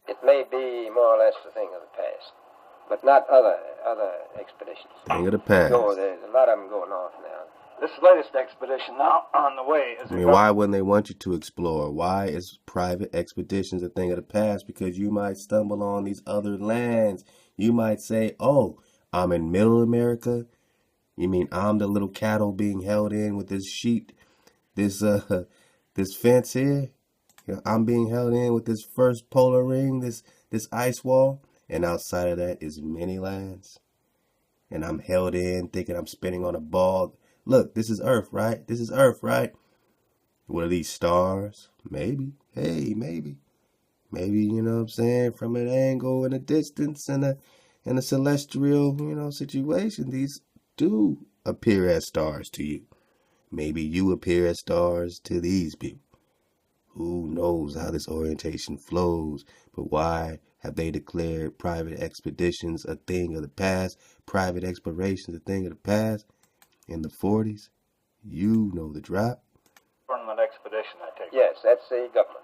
It may be more or less a thing of the past, but not other expeditions. Thing of the past. So there's a lot of them going off now. This latest expedition now on the way. Why wouldn't they want you to explore? Why is private expeditions a thing of the past? Because you might stumble on these other lands. You might say, oh, I'm in Middle America. You mean I'm the little cattle being held in with this sheet, this fence here? You know, I'm being held in with this first polar ring, this ice wall. And outside of that is many lands. And I'm held in thinking I'm spinning on a ball. Look, this is Earth, right? This is Earth, right? What are these stars? Maybe. Hey, maybe. Maybe, you know what I'm saying, from an angle and a distance and a celestial, you know, situation, these do appear as stars to you. Maybe you appear as stars to these people. Who knows how this orientation flows, but why have they declared private expeditions a thing of the past, private explorations a thing of the past in the 40s? You know the drop. Government expedition, I take it. Yes, that's the government.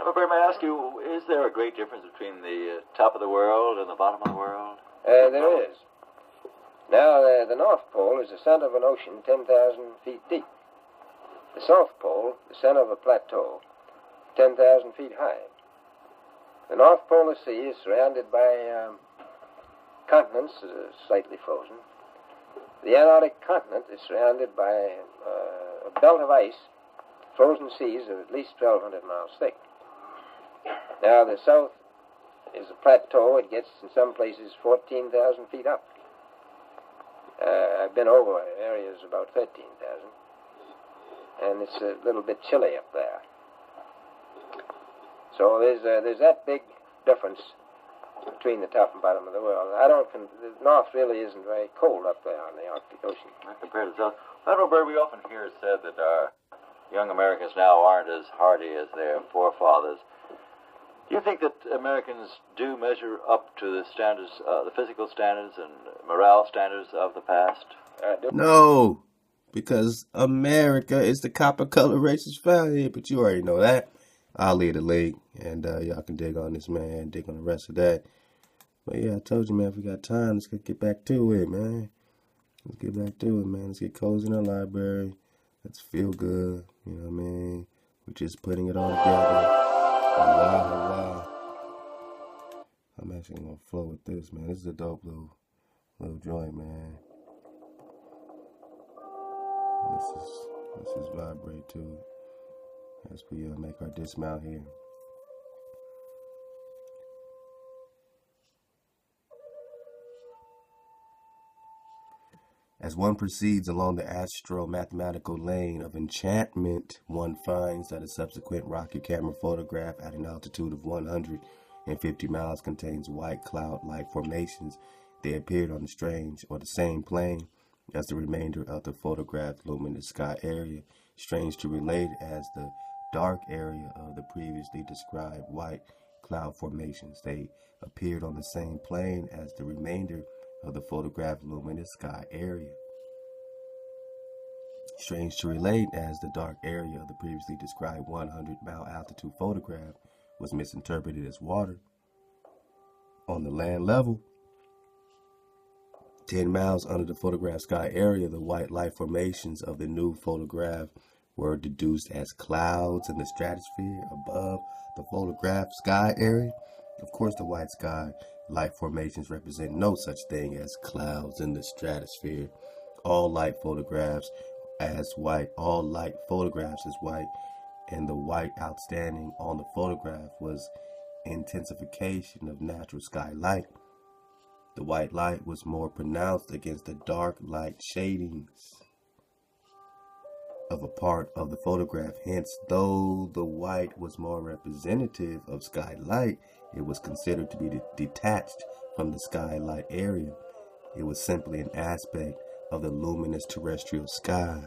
Admiral Byrd, may I ask you, is there a great difference between the top of the world and the bottom of the world? There is. Now, the North Pole is the center of an ocean 10,000 feet deep. The South Pole, the center of a plateau, 10,000 feet high. The North Polar Sea is surrounded by continents slightly frozen. The Antarctic continent is surrounded by a belt of ice, frozen seas of at least 1,200 miles thick. Now, the south is a plateau. It gets, in some places, 14,000 feet up. I've been over areas about 13,000. And it's a little bit chilly up there. So there's that big difference between the top and bottom of the world. The north really isn't very cold up there on the Arctic Ocean. Compared to the south. Admiral Byrd, we often hear it said that our young Americans now aren't as hardy as their forefathers. Do you think that Americans do measure up to the standards, the physical standards and morale standards of the past? No, because America is the copper color racist found here, but you already know that. I'll leave the link, and y'all can dig on this, man, dig on the rest of that. But yeah, I told you, man, if we got time, let's get back to it, man. Let's get back to it, man. Let's get cozy in the library. Let's feel good, you know what I mean? We're just putting it all together. Wow. I'm actually going to flow with this, man. This is a dope little joint, man. Let's just vibrate to it as we make our dismount here. As one proceeds along the astro-mathematical lane of enchantment, one finds that a subsequent rocket camera photograph at an altitude of 150 miles contains white cloud-like formations. They appeared on the strange or the same plane as the remainder of the photographed luminous sky area, strange to relate as the dark area of the previously described white cloud formations. They appeared on the same plane as the remainder of the photographed luminous sky area. Strange to relate as the dark area of the previously described 100-mile altitude photograph was misinterpreted as water. On the land level, 10 miles under the photographed sky area, the white light formations of the new photograph were deduced as clouds in the stratosphere above the photographed sky area. Of course, the white sky light formations represent no such thing as clouds in the stratosphere. All light photographs as white, all light photographs as white, and the white outstanding on the photograph was intensification of natural sky light. The white light was more pronounced against the dark light shadings of a part of the photograph. Hence, though the white was more representative of sky light, it was considered to be detached from the sky light area. It was simply an aspect of the luminous terrestrial sky.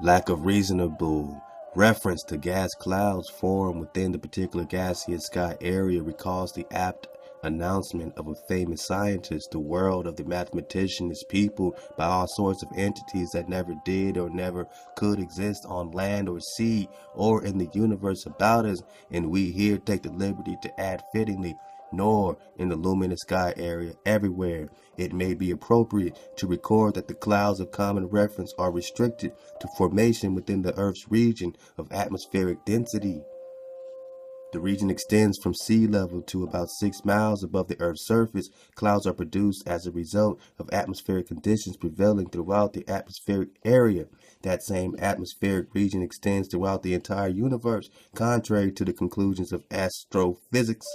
Lack of reasonable reference to gas clouds formed within the particular gaseous sky area recalls the apt announcement of a famous scientist: the world of the mathematician is peopled by all sorts of entities that never did or never could exist on land or sea or in the universe about us, and we here take the liberty to add fittingly, nor in the luminous sky area everywhere. It may be appropriate to record that the clouds of common reference are restricted to formation within the Earth's region of atmospheric density. The region extends from sea level to about 6 miles above the Earth's surface. Clouds are produced as a result of atmospheric conditions prevailing throughout the atmospheric area. That same atmospheric region extends throughout the entire universe, contrary to the conclusions of astrophysics.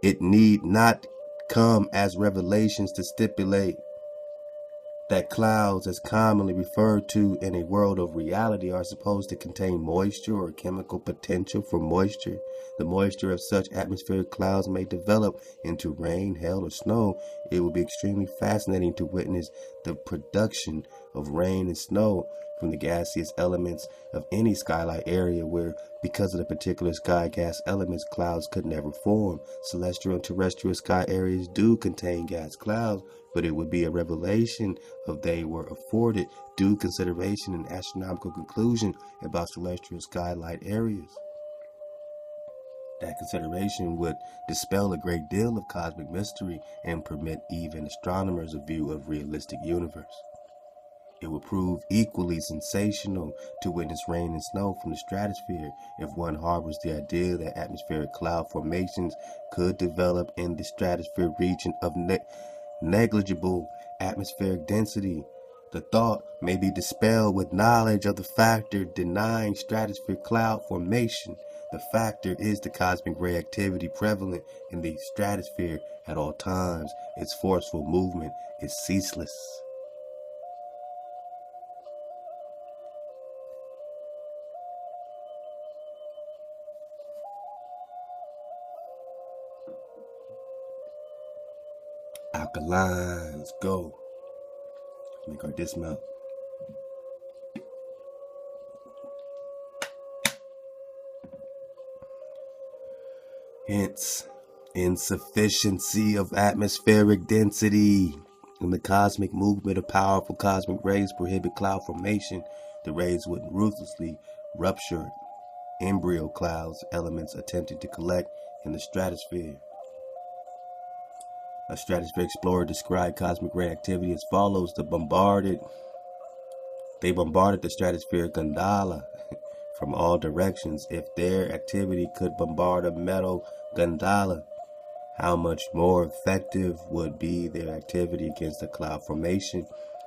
It need not come as revelations to stipulate that clouds, as commonly referred to in a world of reality, are supposed to contain moisture or chemical potential for moisture. The moisture of such atmospheric clouds may develop into rain, hail, or snow. It would be extremely fascinating to witness the production of rain and snow from the gaseous elements of any skylight area where, because of the particular sky gas elements, clouds could never form. Celestial and terrestrial sky areas do contain gas clouds, but it would be a revelation if they were afforded due consideration and astronomical conclusion about celestial skylight areas. That consideration would dispel a great deal of cosmic mystery and permit even astronomers a view of realistic universe. It would prove equally sensational to witness rain and snow from the stratosphere if one harbors the idea that atmospheric cloud formations could develop in the stratosphere region of negligible atmospheric density. The thought may be dispelled with knowledge of the factor denying stratosphere cloud formation. The factor is the cosmic ray activity prevalent in the stratosphere at all times. Its forceful movement is ceaseless. Alkaline, let's go. Make our dismount. Hence, insufficiency of atmospheric density. When the cosmic movement of powerful cosmic rays prohibit cloud formation, the rays would ruthlessly rupture embryo clouds, elements attempting to collect in the stratosphere. A stratosphere explorer described cosmic ray activity as follows. They bombarded the stratosphere gondola from all directions. If their activity could bombard a metal gondola, how much more effective would be their activity against the cloud formation?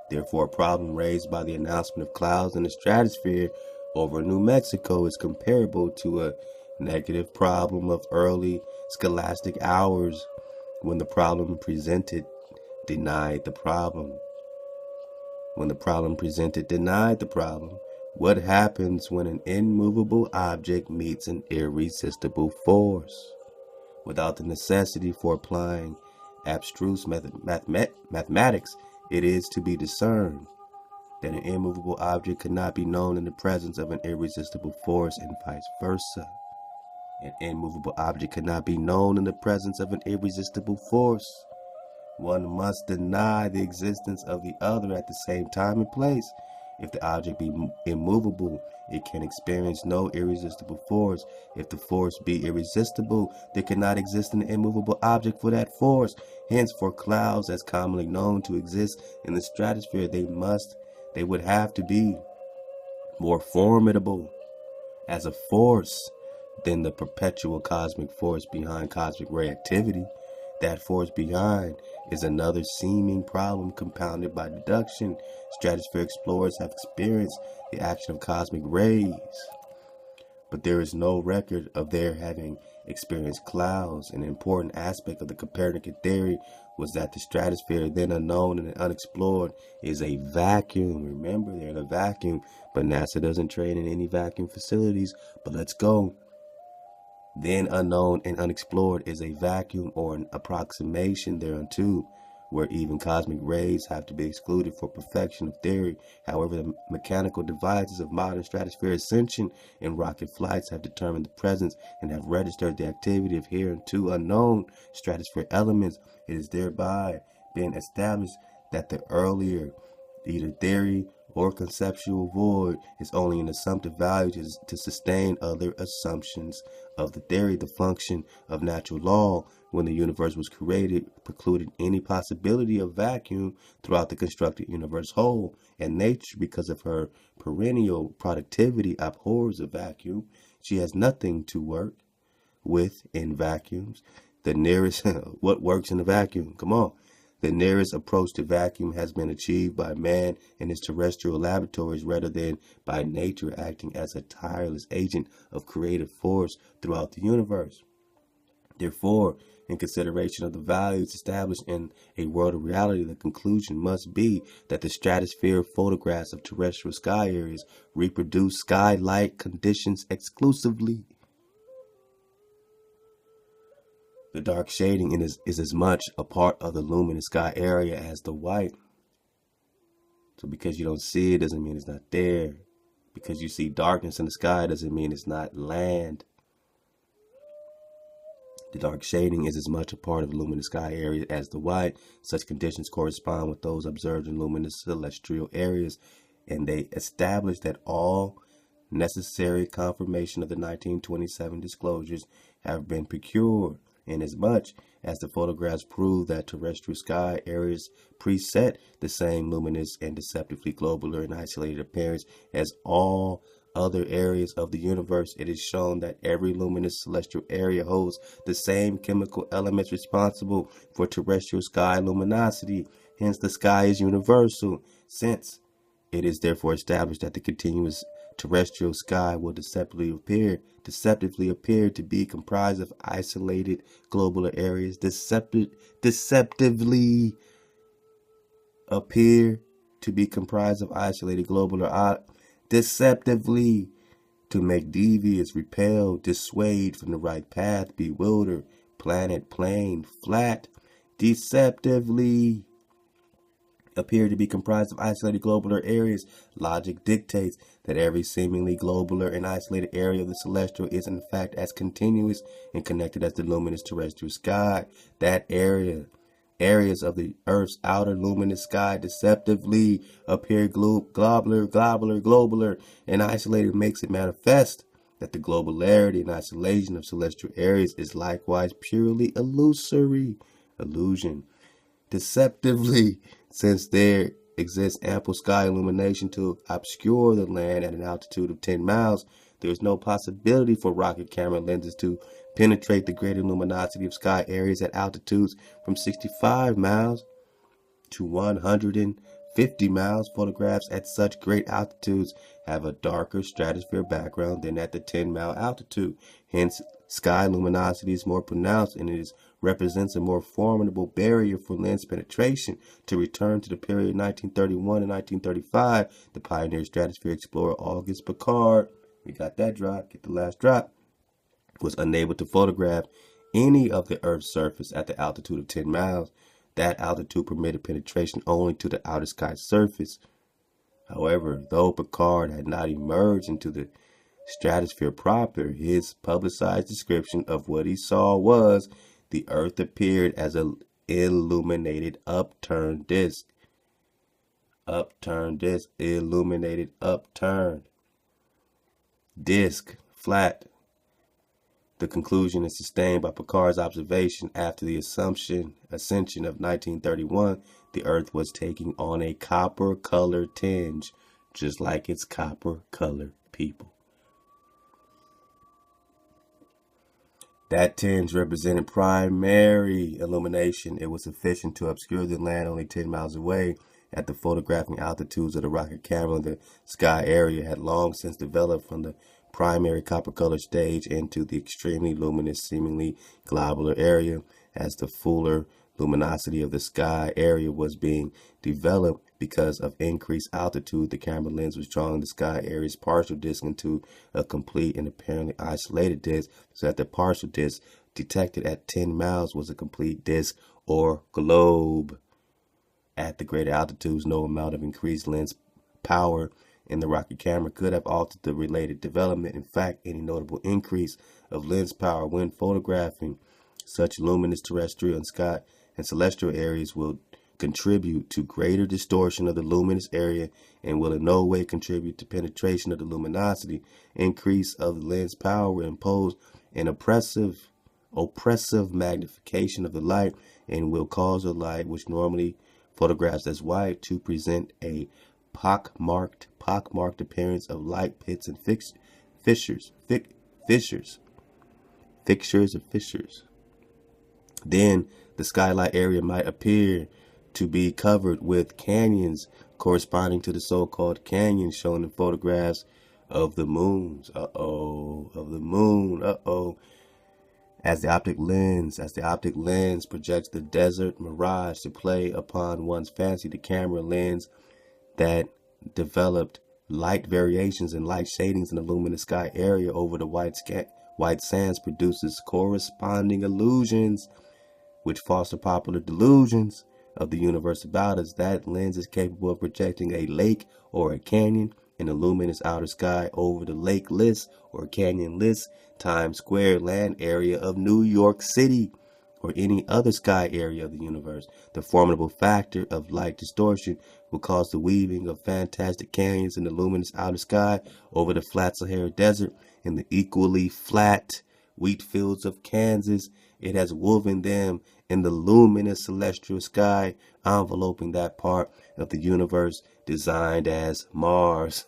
Therefore, a problem raised by the announcement of clouds in the stratosphere over New Mexico is comparable to a negative problem of early scholastic hours, when the problem presented denied the problem. When the problem presented denied the problem, what happens when an immovable object meets an irresistible force? Without the necessity for applying abstruse mathematics, it is to be discerned that an immovable object could not be known in the presence of an irresistible force, and vice versa. An immovable object cannot be known in the presence of an irresistible force. One must deny the existence of the other at the same time and place. If the object be immovable, it can experience no irresistible force. If the force be irresistible, there cannot exist an immovable object for that force. Hence, for clouds as commonly known to exist in the stratosphere, they would have to be more formidable as a force than the perpetual cosmic force behind cosmic ray activity. That force behind is another seeming problem compounded by deduction. Stratosphere explorers have experienced the action of cosmic rays, but there is no record of their having experienced clouds. An important aspect of the Copernican theory was that the stratosphere, then unknown and unexplored, is a vacuum. Remember, they're in a vacuum, but NASA doesn't train in any vacuum facilities. But let's go. Then unknown and unexplored is a vacuum or an approximation thereunto, where even cosmic rays have to be excluded for perfection of theory. However, the mechanical devices of modern stratospheric ascension and rocket flights have determined the presence and have registered the activity of hereunto unknown stratospheric elements. It is thereby been established that the earlier either theory or conceptual void is only an assumptive value to sustain other assumptions of the theory. The function of natural law when the universe was created precluded any possibility of vacuum throughout the constructed universe whole, and nature, because of her perennial productivity, abhors a vacuum. She has nothing to work with in vacuums. The nearest what works in a vacuum? Come on. The nearest approach to vacuum has been achieved by man in his terrestrial laboratories rather than by nature acting as a tireless agent of creative force throughout the universe. Therefore, in consideration of the values established in a world of reality, the conclusion must be that the stratosphere photographs of terrestrial sky areas reproduce sky-like conditions exclusively. The dark shading is as much a part of the luminous sky area as the white. So because you don't see it doesn't mean it's not there. Because you see darkness in the sky doesn't mean it's not land. The dark shading is as much a part of the luminous sky area as the white. Such conditions correspond with those observed in luminous celestial areas, and they establish that all necessary confirmation of the 1927 disclosures have been procured, inasmuch as the photographs prove that terrestrial sky areas preset the same luminous and deceptively globular and isolated appearance as all other areas of the universe. It is shown that every luminous celestial area holds the same chemical elements responsible for terrestrial sky luminosity. Hence, the sky is universal. Since it is therefore established that the continuous terrestrial sky will deceptively appear to be comprised of isolated globular areas. Deceptively appear to be comprised of isolated globular deceptively, to make devious, repel, dissuade from the right path, bewilder, planet, plane, flat, deceptively appear to be comprised of isolated globular areas. Logic dictates that every seemingly globular and isolated area of the celestial is in fact as continuous and connected as the luminous terrestrial sky. That areas of the Earth's outer luminous sky deceptively appear globular, and isolated makes it manifest that the globularity and isolation of celestial areas is likewise purely illusion. Deceptively, since there exists ample sky illumination to obscure the land at an altitude of 10 miles, there is no possibility for rocket camera lenses to penetrate the greater luminosity of sky areas at altitudes from 65 miles to 150 miles. Photographs at such great altitudes have a darker stratosphere background than at the 10-mile altitude. Hence, sky luminosity is more pronounced, and it represents a more formidable barrier for lens penetration. To return to the period 1931 and 1935, the pioneer stratosphere explorer Auguste Piccard, we got that drop, get the last drop, was unable to photograph any of the Earth's surface at the altitude of 10 miles. That altitude permitted penetration only to the outer sky surface. However, though Piccard had not emerged into the stratosphere proper, his publicized description of what he saw was the Earth appeared as an illuminated upturned disk. Illuminated upturned disk, flat. The conclusion is sustained by Piccard's observation after the ascension of 1931. The Earth was taking on a copper-colored tinge, just like its copper-colored people. That tinge represented primary illumination. It was sufficient to obscure the land only 10 miles away. At the photographing altitudes of the rocket camera, the sky area had long since developed from the primary copper-colored stage into the extremely luminous, seemingly globular area. As the fuller luminosity of the sky area was being developed because of increased altitude, the camera lens was drawing the sky area's partial disk into a complete and apparently isolated disk, so that the partial disk detected at 10 miles was a complete disk or globe. At the greater altitudes, no amount of increased lens power in the rocket camera could have altered the related development. In fact, any notable increase of lens power when photographing such luminous terrestrial and sky and celestial areas will contribute to greater distortion of the luminous area and will in no way contribute to penetration of the luminosity. Increase of the lens power will impose an oppressive magnification of the light and will cause the light, which normally photographs as white, to present a pockmarked appearance of light pits and fissures. Then the skylight area might appear to be covered with canyons corresponding to the so-called canyons shown in photographs of the moons. As the optic lens projects the desert mirage to play upon one's fancy, the camera lens that developed light variations and light shadings in the luminous sky area over the white sands produces corresponding illusions which foster popular delusions of the universe about us. That lens is capable of projecting a lake or a canyon in the luminous outer sky over the lakeless or canyonless Times Square land area of New York City or any other sky area of the universe. The formidable factor of light distortion will cause the weaving of fantastic canyons in the luminous outer sky over the flat Sahara Desert and the equally flat wheat fields of Kansas. It has woven them in the luminous celestial sky, enveloping that part of the universe designed as Mars.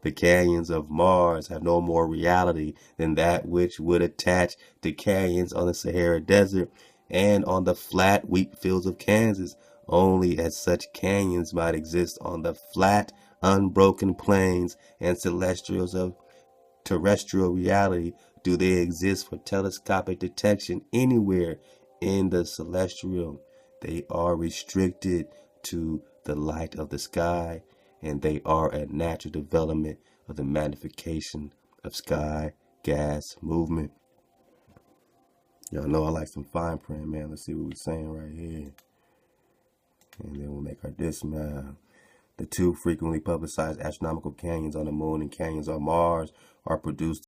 The canyons of Mars have no more reality than that which would attach to canyons on the Sahara Desert and on the flat wheat fields of Kansas, only as such canyons might exist on the flat, unbroken plains and celestials of terrestrial reality do they exist for telescopic detection anywhere in the celestial. They are restricted to the light of the sky, and they are a natural development of the magnification of sky gas movement. Y'all know I like some fine print, man. Let's see what we're saying right here. And then we'll make our dismount. The two frequently publicized astronomical canyons on the moon and canyons on Mars are produced